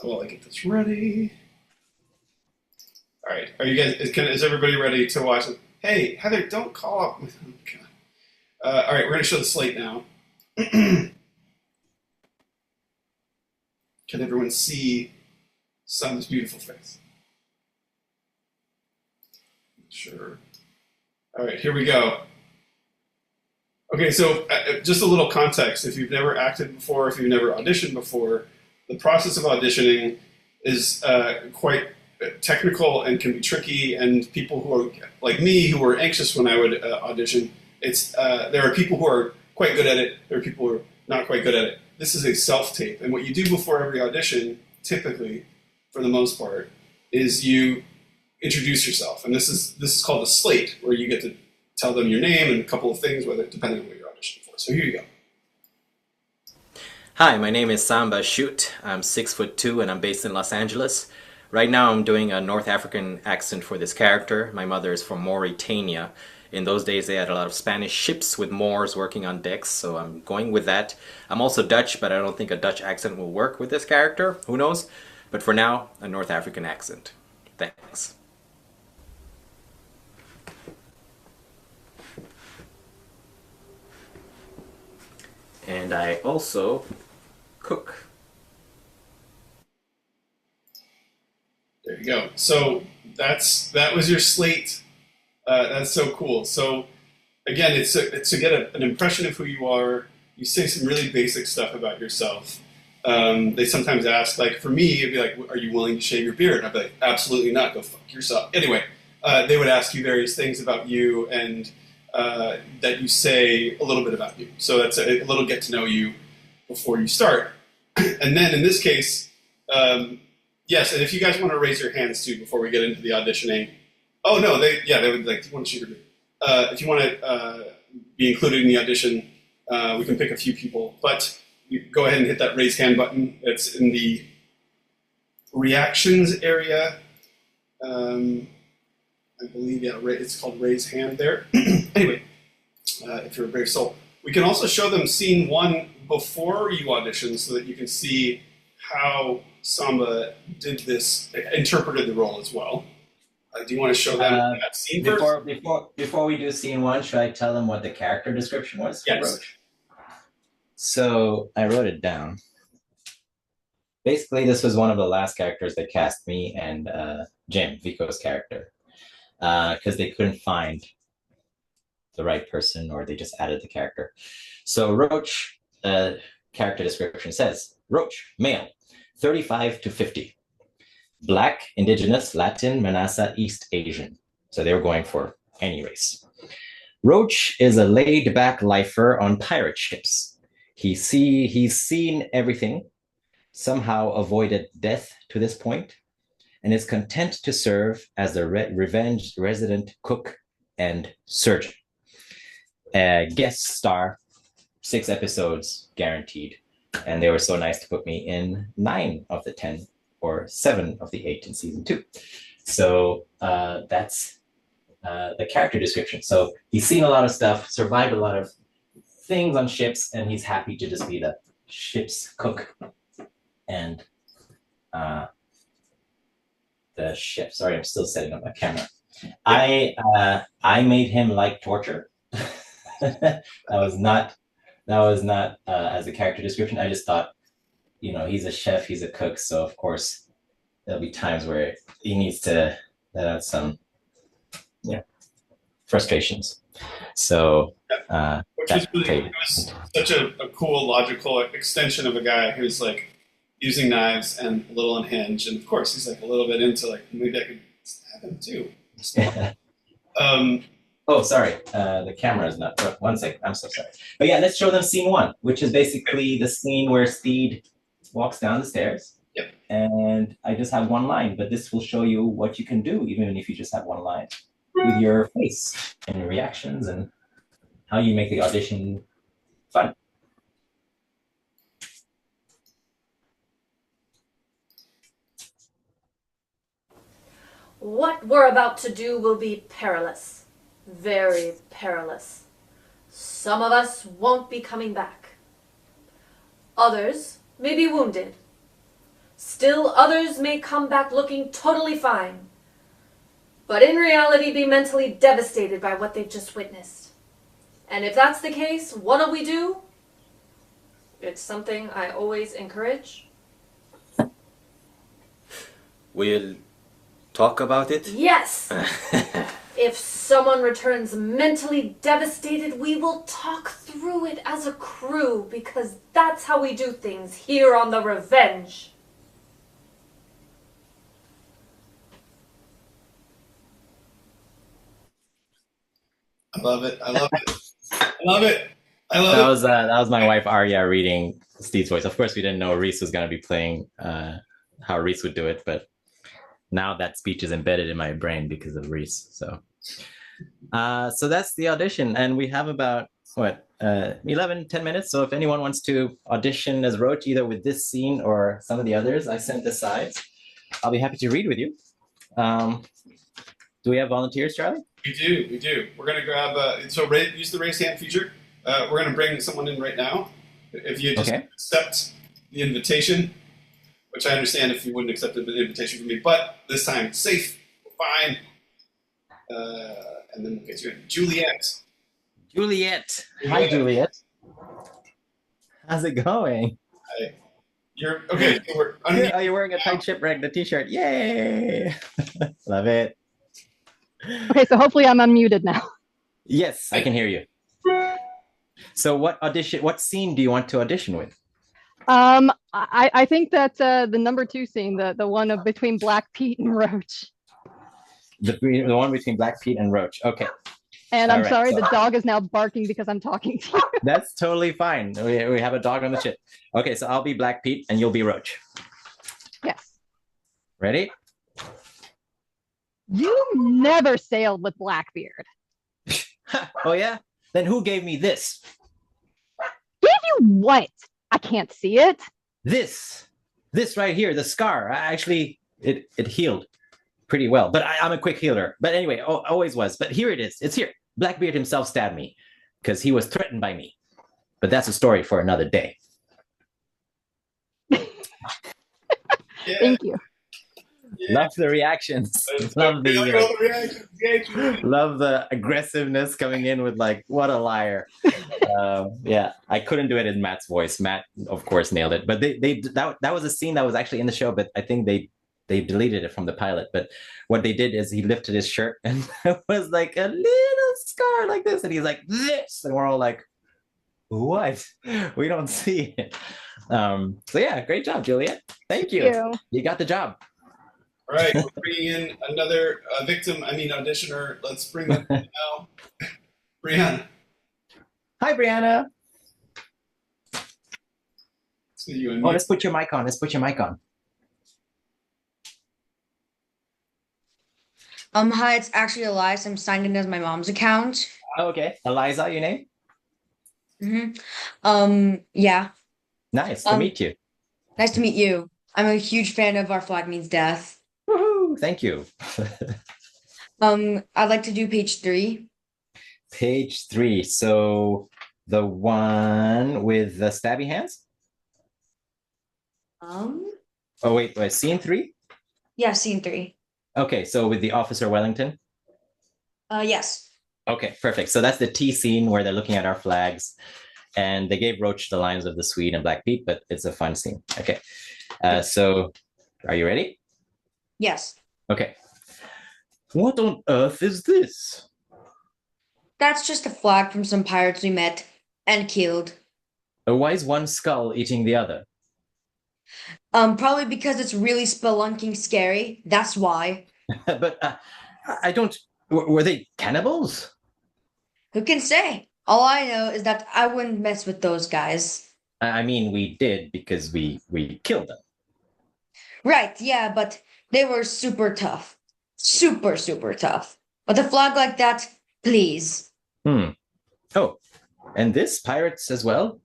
While I get this ready. All right, are you guys? Is everybody ready to watch it? Hey, Heather, don't call up. Oh, all right, we're gonna show the slate now. Can everyone see Samba's beautiful face? Sure. All right, here we go. Okay, so just a little context. If you've never acted before, if you've never auditioned before, the process of auditioning is quite technical and can be tricky. And people who are like me, who were anxious when I would audition, there are people who are quite good at it. There are people who are not quite good at it. This is a self-tape, and what you do before every audition, typically, for the most part, is you introduce yourself, and this is called a slate, where you get to tell them your name and a couple of things, depending on what you're auditioning for. So here you go. Hi, my name is Samba Schutte. I'm 6'2" and I'm based in Los Angeles. Right now I'm doing a North African accent for this character. My mother is from Mauritania. In those days they had a lot of Spanish ships with Moors working on decks, so I'm going with that. I'm also Dutch, but I don't think a Dutch accent will work with this character. Who knows? But for now, a North African accent. Thanks. And I also cook. There you go. So that was your slate That's so cool. So again, it's to get an impression of who you are. You say some really basic stuff about yourself. They sometimes ask, like for me, it'd be like, "Are you willing to shave your beard?" And I'd be like, "Absolutely not. Go fuck yourself." Anyway, they would ask you various things about you and that you say a little bit about you. So that's a little get to know you before you start. And then in this case, yes, and if you guys want to raise your hands too before we get into the auditioning. Oh no, they would like, "Do you want to shoot your beard?" If you want to be included in the audition, we can pick a few people, but you go ahead and hit that raise hand button. It's in the reactions area. I believe, yeah, it's called raise hand there. Anyway, if you're a brave soul. We can also show them scene 1 before you audition so that you can see how Samba did this, interpreted the role as well. Do you want to show them that scene first? Before we do scene 1, should I tell them what the character description was? Yes. So I wrote it down. Basically, this was one of the last characters they cast me and Jim, Vico's character, because they couldn't find the right person, or they just added the character. So Roach, character description says, Roach, male, 35 to 50. Black, indigenous, Latin, Manasa, East Asian. So they were going for any race. Roach is a laid-back lifer on pirate ships. He's seen everything, somehow avoided death to this point, and is content to serve as the revenged resident cook and surgeon. Guest star, 6 episodes guaranteed. And they were so nice to put me in 9 of the 10 or 7 of the 8 in season 2. So that's the character description. So he's seen a lot of stuff, survived a lot of things on ships, and he's happy to just be the ship's cook and the chef. Sorry, I'm still setting up my camera. I made him like torture. that was not as a character description. I just thought, he's a chef, he's a cook, so of course there'll be times where he needs to let out some frustrations. So which was really, it was such a cool logical extension of a guy who's like using knives and a little unhinged, and of course he's like a little bit into like, maybe I could stab him too. Oh, sorry. The camera is not. 1 second. I'm so sorry. But yeah, let's show them scene 1, which is basically the scene where Speed walks down the stairs. Yep. And I just have 1 line, but this will show you what you can do, even if you just have 1 line, with your face and your reactions and how you make the audition fun. What we're about to do will be perilous. Very perilous. Some of us won't be coming back. Others may be wounded. Still others may come back looking totally fine, but in reality be mentally devastated by what they've just witnessed. And if that's the case, what'll we do? It's something I always encourage. We'll talk about it? Yes! If someone returns mentally devastated, we will talk through it as a crew, because that's how we do things here on the Revenge. I love it. I love it. I love it. I love it. That was my wife Arya reading Steve's voice. Of course, we didn't know Reese was going to be playing how Reese would do it, but now that speech is embedded in my brain because of Reese. So that's the audition, and we have about 10 minutes. So if anyone wants to audition as Roach, either with this scene or some of the others I sent the sides, I'll be happy to read with you. Do we have volunteers, Charlie? We do. We're going to grab, use the raise hand feature. We're going to bring someone in right now. If you just accept the invitation, which I understand if you wouldn't accept the invitation from me, but this time it's safe, fine. And then we'll get you in. Juliet. Hi, Juliet. How's it going? Hi. You're okay. So you're wearing a tight shipwreck, the t-shirt. Yay! Love it. Okay, so hopefully I'm unmuted now. Yes, I can hear you. So what scene do you want to audition with? I think that the number 2 scene, the one of between Black Pete and Roach. The one between Black Pete and Roach. Okay. And I'm All right, sorry, so- the dog is now barking because I'm talking to you. That's totally fine. We have a dog on the ship. Okay, so I'll be Black Pete and you'll be Roach. Yes. Ready? You never sailed with Blackbeard. Oh yeah? Then who gave me this? Gave you what? I can't see it. This right here, the scar. It healed pretty well, but I'm a quick healer. But anyway, always was. But here it is. It's here. Blackbeard himself stabbed me because he was threatened by me. But that's a story for another day. Yeah. Thank you. Love the reactions. Love the aggressiveness coming in with like, what a liar. Yeah, I couldn't do it in Matt's voice. Matt, of course, nailed it. But that was a scene that was actually in the show, but I think they deleted it from the pilot. But what they did is he lifted his shirt and it was like a little scar like this. And he's like, this. And we're all like, what? We don't see it. So yeah, great job, Juliet. Thank you. You got the job. All right, we're bringing in another auditioner. Let's bring them in now. Brianna. Hi, Brianna. So you and Oh, let's put your mic on. Hi, it's actually Elias. I'm signed in as my mom's account. Oh, okay. Eliza, your name? Yeah. Nice to meet you. Nice to meet you. I'm a huge fan of Our Flag Means Death. Woohoo! Thank you. I'd like to do page 3. Page 3. So the one with the stabby hands? Oh, wait, scene 3? yeah, scene 3. Okay, so with the Officer Wellington? Yes. Okay, perfect. So that's the T scene where they're looking at our flags. And they gave Roach the lines of the Swede and Black Pete, but it's a fun scene. Okay. So are you ready? Yes. Okay. What on earth is this? That's just a flag from some pirates we met and killed. Why is one skull eating the other? Probably because it's really spelunking scary. That's why. But I don't... Were they cannibals? Who can say? All I know is that I wouldn't mess with those guys. I mean, we did because we killed them. Right, yeah, but they were super tough. Super, super tough. But a flag like that, please. Oh, and this pirates as well?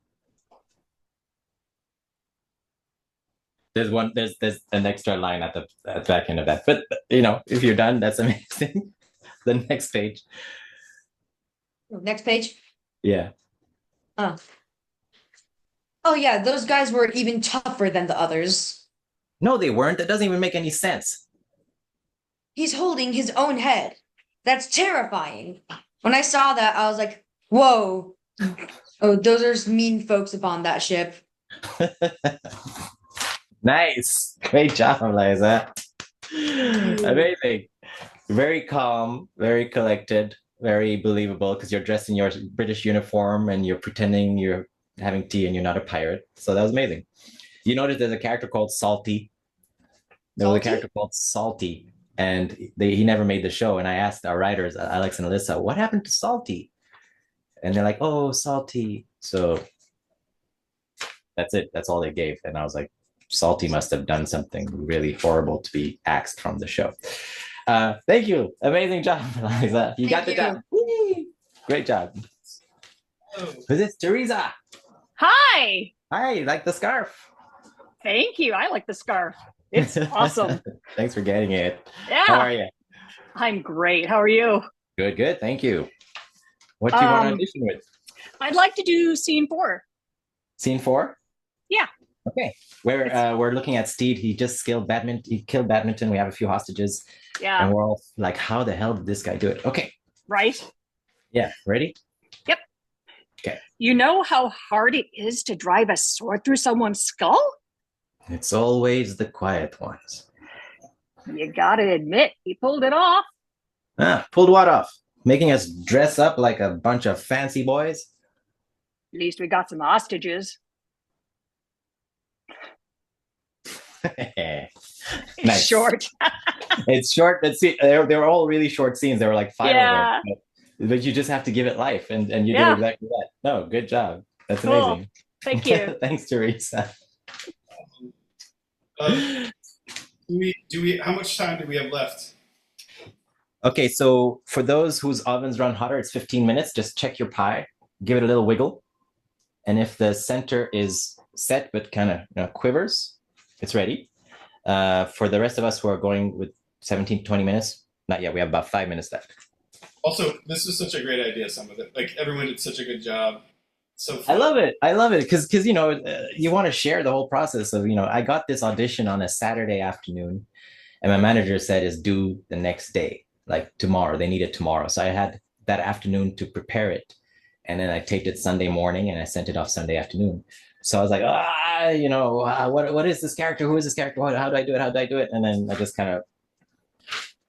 There's an extra line at the back end of that. But, if you're done, that's amazing. The next page. Next page. Yeah. Oh, yeah, those guys were even tougher than the others. No, they weren't. That doesn't even make any sense. He's holding his own head. That's terrifying. When I saw that, I was like, whoa. Oh, those are mean folks upon that ship. Nice. Great job, Liza. Amazing. Very calm, very collected, very believable because you're dressed in your British uniform and you're pretending you're having tea and you're not a pirate. So that was amazing. You notice there's a character called Salty. There was a character called Salty, and he never made the show. And I asked our writers, Alex and Alyssa, what happened to Salty? And they're like, oh, Salty. So that's it. That's all they gave. And I was like, Salty must have done something really horrible to be axed from the show. Thank you. Amazing job, Eliza. You got the job. Whee! Great job. Who's this? Teresa. Hi. Hi, you like the scarf? Thank you. I like the scarf. It's awesome. Thanks for getting it. Yeah. How are you? I'm great. How are you? Good, good. Thank you. What do you want to audition with? I'd like to do scene 4. Scene 4? Yeah. Okay. We're looking at Steed. He just killed badminton. He killed badminton. We have a few hostages. Yeah. And we're all like, how the hell did this guy do it? Okay. Right. Yeah. Ready? Yep. Okay. You know how hard it is to drive a sword through someone's skull? It's always the quiet ones. You gotta admit, he pulled it off. Pulled what off? Making us dress up like a bunch of fancy boys? At least we got some hostages. Nice. Short. It's short, but see, they were all really short scenes. There were like 5 Yeah. of them. But you just have to give it life, and you did Yeah. exactly that. No, good job. That's Cool. amazing. Thank you. Thanks, Teresa. How much time do we have left? Okay, so for those whose ovens run hotter, it's 15 minutes. Just check your pie, give it a little wiggle. And if the center is set but kind of quivers, it's ready. For the rest of us who are going with 17 to 20 minutes, not yet. We have about 5 minutes left. Also, this was such a great idea, some of it. Like, everyone did such a good job. So fun. I love it because you want to share the whole process of I got this audition on a Saturday afternoon, and my manager said is due the next day, like tomorrow. They need it tomorrow, so I had that afternoon to prepare it, and then I taped it Sunday morning and I sent it off Sunday afternoon. So I was like, what is this character? Who is this character? How do I do it? How do I do it? And then I just kind of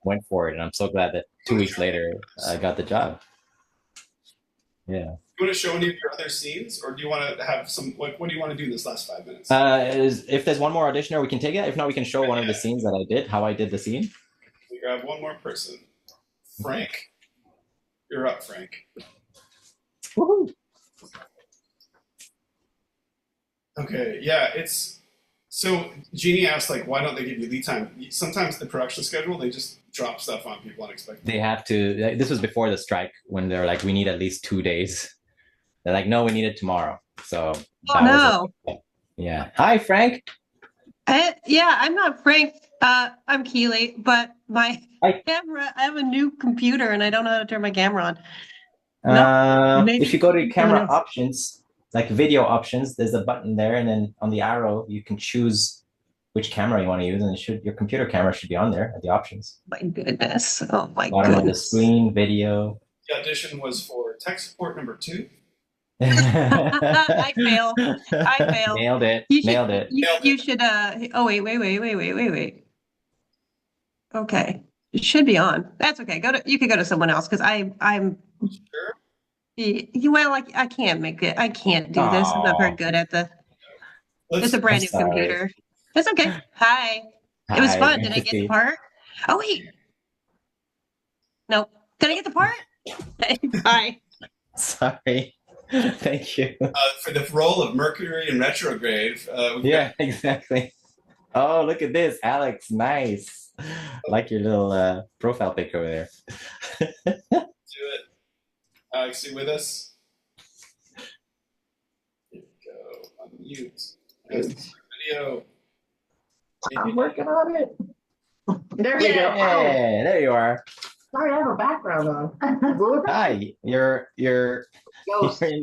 went for it, and I'm so glad that 2 weeks later I got the job. Yeah. Do you want to show any of your other scenes, or do you want to have some? What do you want to do in this last 5 minutes? If there's one more auditioner, we can take it. If not, we can show one of the scenes that I did, how I did the scene. We grab one more person. Frank, you're up, Frank. Woohoo! Okay, yeah, it's so Jeannie asked why don't they give you lead time? Sometimes the production schedule they just drop stuff on people unexpectedly. They have to. This was before the strike when they're like, we need at least 2 days. They're like, no, we need it tomorrow. So yeah. Hi, Frank. Yeah, I'm not Frank. I'm Keely, but my camera, I have a new computer and I don't know how to turn my camera on. If you go to camera options, like video options, there's a button there, and then on the arrow, you can choose which camera you want to use, and your computer camera should be on there at the options. My goodness. Oh my Bottom goodness. of the screen, video. The audition was for tech support number 2. I fail. Nailed it. Nailed it. You should oh wait. Okay. It should be on. That's okay. You could go to someone else because I'm Sure. well, I can't make it. I can't do this. I'm not very good at it's a brand new computer. It's okay. Hi. It was fun. Did I get the part? Oh wait. No. Did I get the part? Bye. Sorry. Thank you. For the role of Mercury in retrograde. Exactly. Oh, look at this, Alex. Nice. Like your little profile pic over there. Do it. Alex, you with us? Here we go. Unmute. Video. I'm working on it. There you go. Yeah, there you are. Sorry, I have a background on. Hi, you're in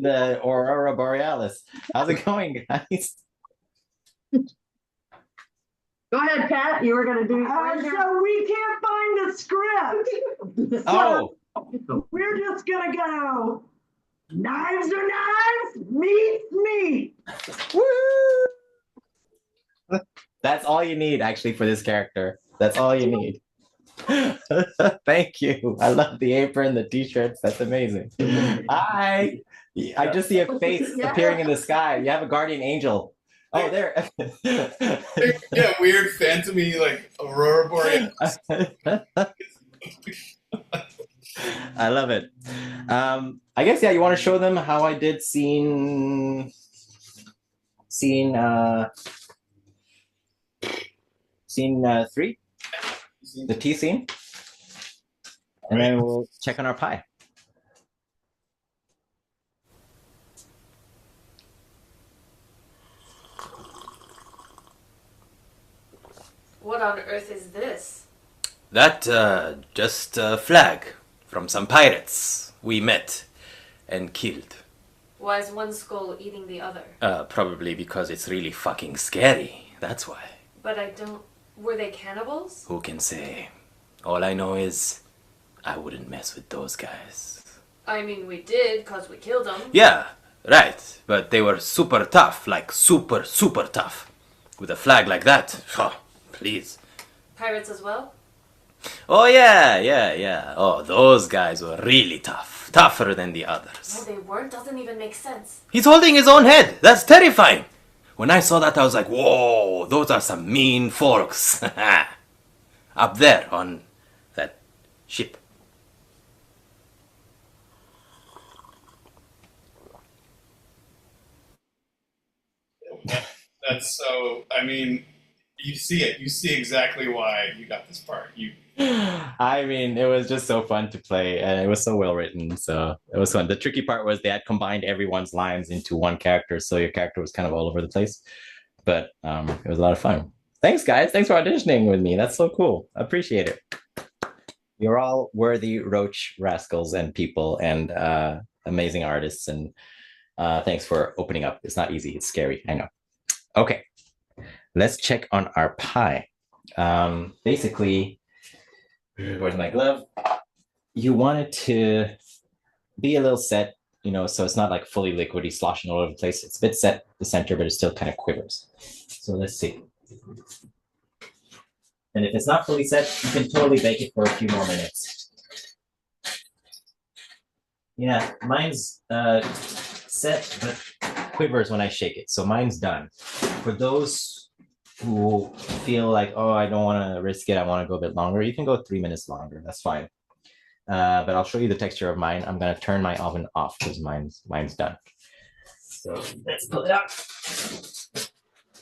the Aurora Borealis. How's it going, guys? Go ahead, Kat. You were going to do. So we can't find the script. Oh. We're just going to go. Knives are knives, meat's meat. Woo! That's all you need, actually, for this character. That's all you need. Thank you. I love the apron, the t-shirts. That's amazing. Hi. I just see a face appearing in the sky. You have a guardian angel. Oh, there. Yeah, weird phantomy Aurora Borealis. I love it. I guess you want to show them how I did scene 3, the tea scene, and then we'll check on our pie. What on earth is this? That, just a flag from some pirates we met and killed. Why is one skull eating the other? Probably because it's really fucking scary. That's why. But I don't... Were they cannibals? Who can say? All I know is I wouldn't mess with those guys. I mean, we did, cause we killed them. Yeah, right. But they were super tough, super, super tough. With a flag like that, please. Pirates as well? Oh, yeah. Oh, those guys were really tough. Tougher than the No, others. they weren't. Doesn't even make sense. He's holding his own head. That's terrifying. When I saw that, I was like, whoa, those are some mean folks. Up there on that ship. That's so. I mean, you see it. You see exactly why you got this part. You. I mean, it was just so fun to play, and it was so well written. So it was fun. The tricky part was they had combined everyone's lines into one character, so your character was kind of all over the place. But it was a lot of fun. Thanks, guys. Thanks for auditioning with me. That's so cool. I appreciate it. You're all worthy roach rascals and people, and amazing artists. And thanks for opening up. It's not easy. It's scary. I know. Okay, let's check on our pie. Basically, where's my glove? You want it to be a little set, you know, so it's not like fully liquidy, sloshing all over the place. It's a bit set the center, but it still kind of quivers. So let's see. And if it's not fully set, you can totally bake it for a few more minutes. Yeah, mine's set, but quivers when I shake it. So mine's done. For those who feel like, oh, I don't want to risk it, I want to go a bit longer, you can go 3 minutes longer. That's fine. But I'll show you the texture of mine. I'm going to turn my oven off because mine's done. So let's pull it out.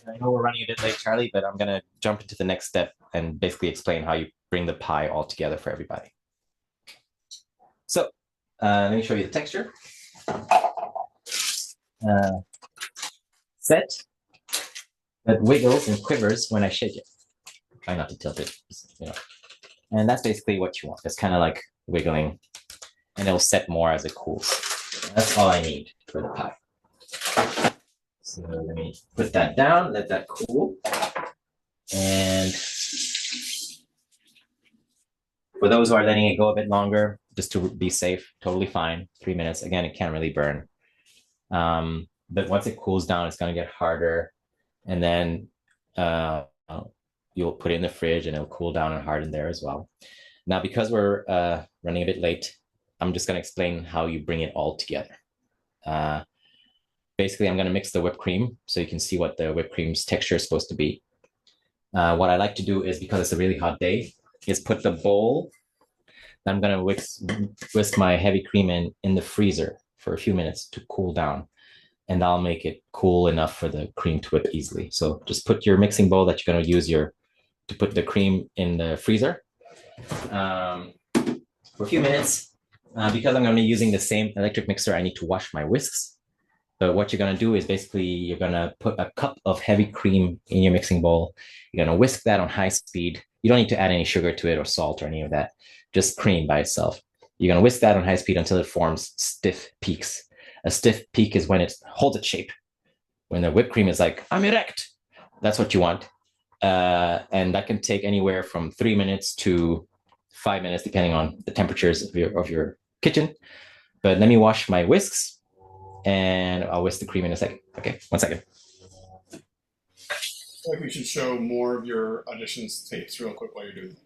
I know we're running a bit late, Charlie, but I'm going to jump into the next step and basically explain how you bring the pie all together for everybody. So let me show you the texture. Set that wiggles and quivers when I shake it. Try not to tilt it, you know. And that's basically what you want. It's kind of like wiggling, and it'll set more as it cools. That's all I need for the pie. So let me put that down, let that cool. And for those who are letting it go a bit longer, just to be safe, totally fine. 3 minutes. Again, it can't really burn. But once it cools down, it's going to get harder. And then you'll put it in the fridge and it'll cool down and harden there as well. Now, because we're running a bit late, I'm just going to explain how you bring it all together. Basically, I'm going to mix the whipped cream so you can see what the whipped cream's texture is supposed to be. What I like to do is, because it's a really hot day, is put the bowl that I'm going to whisk my heavy cream in the freezer for a few minutes to cool down. And I'll make it cool enough for the cream to whip easily. So just put your mixing bowl that you're going to use to put the cream in the freezer for a few minutes. Because I'm going to be using the same electric mixer, I need to wash my whisks. But what you're going to do is basically you're going to put a cup of heavy cream in your mixing bowl. You're going to whisk that on high speed. You don't need to add any sugar to it or salt or any of that. Just cream by itself. You're going to whisk that on high speed until it forms stiff peaks. A stiff peak is when it holds its shape. When the whipped cream is like, I'm erect. That's what you want. And that can take anywhere from 3 minutes to 5 minutes, depending on the temperatures of your kitchen. But let me wash my whisks and I'll whisk the cream in a second. Okay, 1 second. I feel like we should show more of your auditions tapes real quick while you're doing that.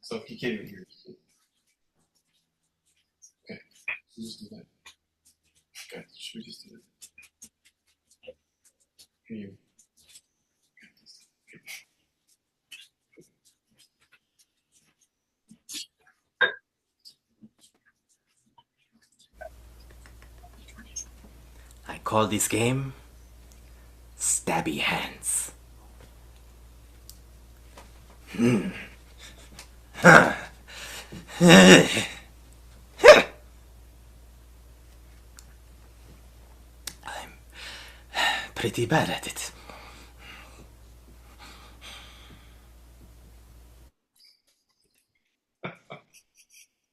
So if you can't even hear it. Okay, so just do that. Okay, should we just do that? Can you? I call this game Stabby Hands. I'm pretty bad at it.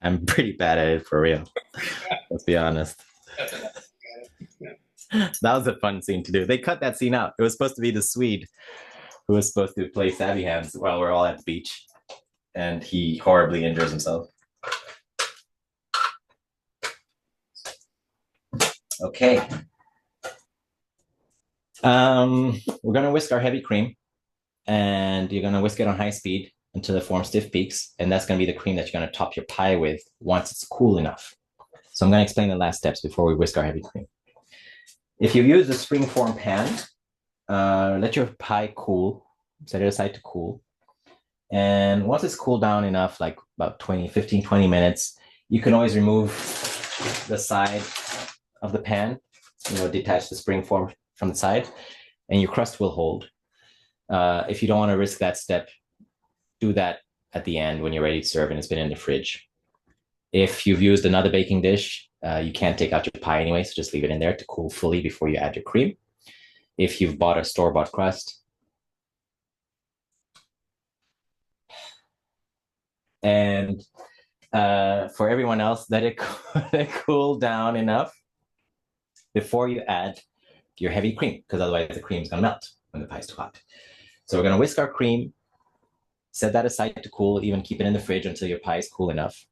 I'm pretty bad at it for real. Let's be honest. That was a fun scene to do. They cut that scene out. It was supposed to be the Swede who was supposed to play Stabby Hands while we're all at the beach. And he horribly injures himself. Okay. We're going to whisk our heavy cream. And you're going to whisk it on high speed. until it forms stiff peaks, and that's going to be the cream that you're going to top your pie with once it's cool enough. So I'm going to explain the last steps before we whisk our heavy cream. If you use the springform pan, let your pie cool, set it aside to cool. And once it's cooled down enough, like about 15, 20 minutes, you can always remove the side of the pan, detach the springform from the side, and your crust will hold. If you don't want to risk that step, do that at the end when you're ready to serve and it's been in the fridge. If you've used another baking dish, you can't take out your pie anyway, so just leave it in there to cool fully before you add your cream. If you've bought a store-bought crust, and for everyone else, let it cool down enough before you add your heavy cream, because otherwise the cream is going to melt when the pie is too hot. So we're going to whisk our cream, set that aside to cool, even keep it in the fridge until your pie is cool enough.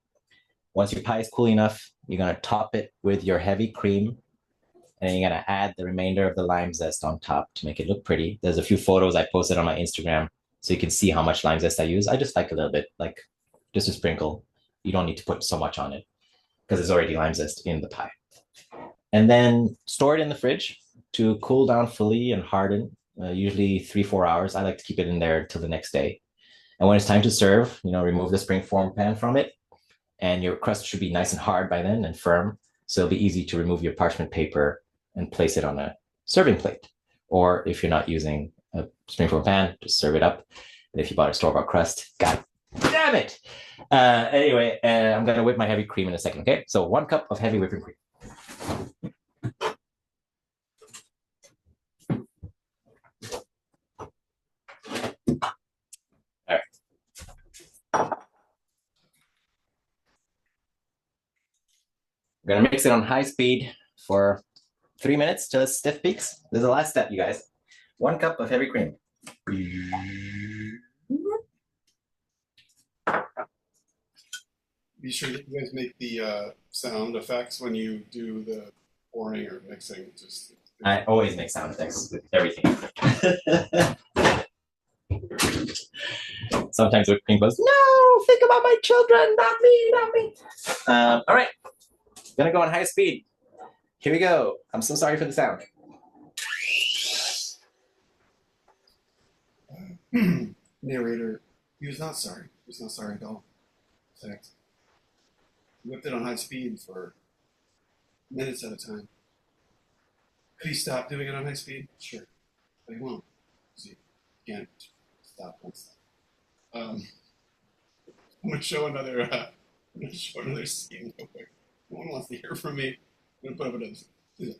Once your pie is cool enough, you're going to top it with your heavy cream, and then you're going to add the remainder of the lime zest on top to make it look pretty. There's a few photos I posted on my Instagram, so you can see how much lime zest I use. I just like a little bit, like just a sprinkle. You don't need to put so much on it because there's already lime zest in the pie. And then store it in the fridge to cool down fully and harden, usually 3-4 hours. I like to keep it in there until the next day. And when it's time to serve, remove the springform pan from it, and your crust should be nice and hard by then and firm. So it'll be easy to remove your parchment paper and place it on a serving plate. Or if you're not using a springform pan, just serve it up. And if you bought a store-bought crust, God damn it! Anyway, I'm going to whip my heavy cream in a second, okay? So 1 cup of heavy whipping cream. All right. We're going to mix it on high speed for 3 minutes till it's stiff peaks. This is the last step, you guys. 1 cup of heavy cream. Be sure that you guys make the sound effects when you do the pouring or mixing. I always make sound effects with everything. Sometimes whipped cream goes, no, think about my children, not me, not me. All right, gonna go on high speed. Here we go. I'm so sorry for the sound. Narrator, he was not sorry. He was not sorry at all. In fact, he whipped it on high speed for minutes at a time. Could he stop doing it on high speed? Sure, but he won't. He can't stop once. I'm gonna show another. I'm gonna show another scene real quick. No one wants to hear from me. I'm gonna put up another scene.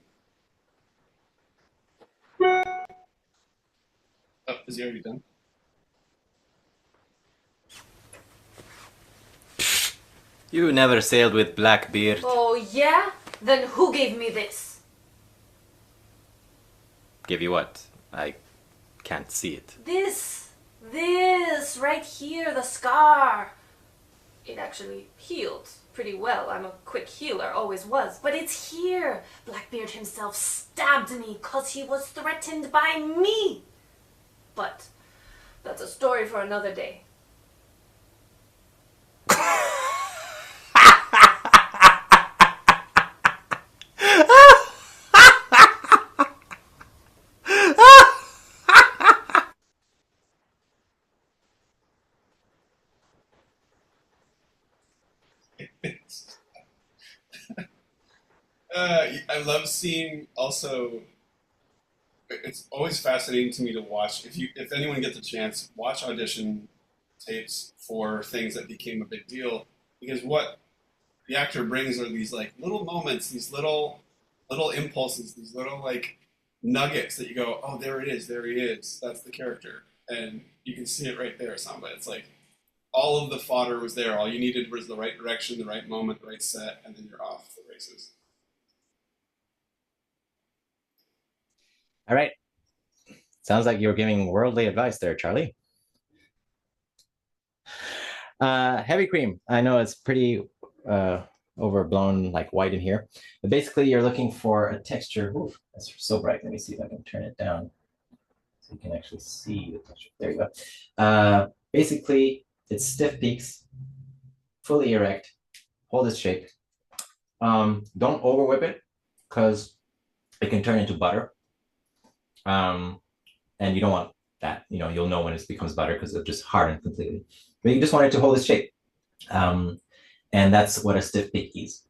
Oh, is he already done? You never sailed with Blackbeard. Oh, yeah? Then who gave me this? Give you what? I can't see it. This, right here, the scar. It actually healed pretty well. I'm a quick healer, always was. But it's here. Blackbeard himself stabbed me because he was threatened by me. But that's a story for another day. I love seeing also. It's always fascinating to me to watch. If anyone gets a chance, watch audition tapes for things that became a big deal, because what the actor brings are these like little moments, these little impulses, these little like nuggets that you go, oh, there it is, there he is, that's the character, and you can see it right there, Samba. It's like all of the fodder was there. All you needed was the right direction, the right moment, the right set, and then you're off the races. All right. Sounds like you're giving worldly advice there, Charlie. Heavy cream. I know it's pretty overblown, like white in here. But basically, you're looking for a texture. Ooh, that's so bright. Let me see if I can turn it down so you can actually see the texture. There you go. Basically, It's stiff peaks, fully erect. Hold its shape. Don't over whip it because it can turn into butter. And you don't want that. You'll know when it becomes butter because it'll just harden completely. But you just want it to hold its shape. And that's what a stiff peak is.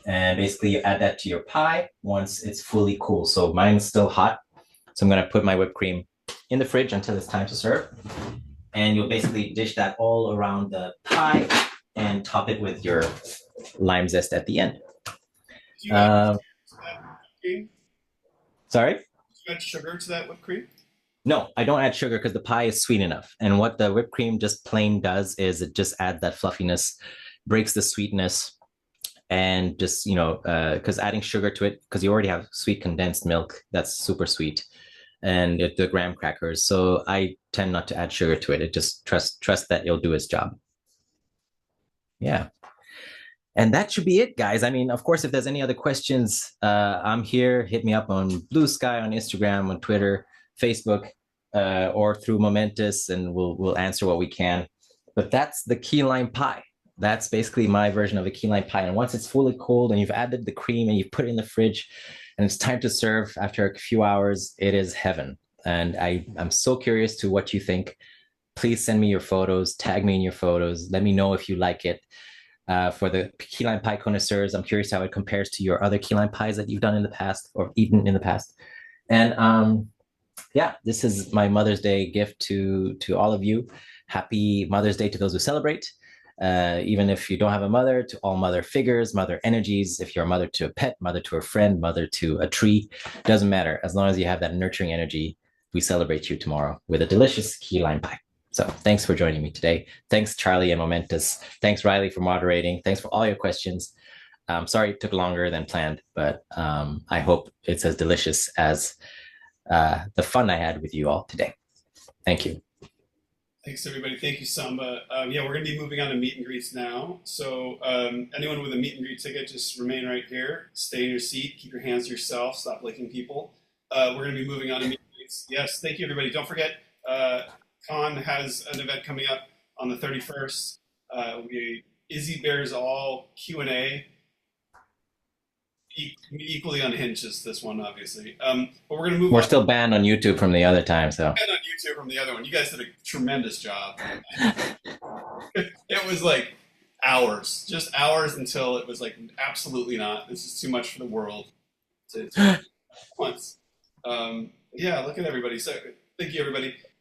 And basically you add that to your pie once it's fully cool. So mine's still hot. So I'm gonna put my whipped cream in the fridge until it's time to serve. And you'll basically dish that all around the pie and top it with your lime zest at the end. Sorry? Do you add sugar to that whipped cream? No, I don't add sugar because the pie is sweet enough. And what the whipped cream just plain does is it just adds that fluffiness, breaks the sweetness, and just, because adding sugar to it, because you already have sweet condensed milk, that's super sweet, and the graham crackers. So I tend not to add sugar to it. It just trust that it'll do its job. Yeah. And that should be it, guys. I mean, of course, if there's any other questions, I'm here. Hit me up on Blue Sky, on Instagram, on Twitter, Facebook, or through Momentus, and we'll answer what we can. But that's the key lime pie. That's basically my version of a key lime pie. And once it's fully cold and you've added the cream and you put it in the fridge and it's time to serve after a few hours, it is heaven. And I'm so curious to what you think. Please send me your photos, tag me in your photos. Let me know if you like it. For the key lime pie connoisseurs, I'm curious how it compares to your other key lime pies that you've done in the past or eaten in the past. And yeah, this is my Mother's Day gift to all of you. Happy Mother's Day to those who celebrate. Even if you don't have a mother, to all mother figures, mother energies. If you're a mother to a pet, mother to a friend, mother to a tree, doesn't matter. As long as you have that nurturing energy, we celebrate you tomorrow with a delicious key lime pie. So thanks for joining me today. Thanks, Charlie and Momentus. Thanks, Riley, for moderating. Thanks for all your questions. Sorry it took longer than planned, but I hope it's as delicious as the fun I had with you all today. Thank you. Thanks, everybody. Thank you, Samba. Yeah, we're going to be moving on to meet and greets now. So anyone with a meet and greet ticket, just remain right here. Stay in your seat. Keep your hands to yourself. Stop licking people. We're going to be moving on to meet and greets. Yes, thank you, everybody. Don't forget, Con has an event coming up on the 31st. Izzy Bears All Q&A. Equally unhinged as this one, obviously. But we're going to move on. We're still banned on YouTube from the other time, so. Banned on YouTube from the other one. You guys did a tremendous job. It was like hours, just hours until it was like, absolutely not. This is too much for the world to once. Yeah, look at everybody. So thank you, everybody.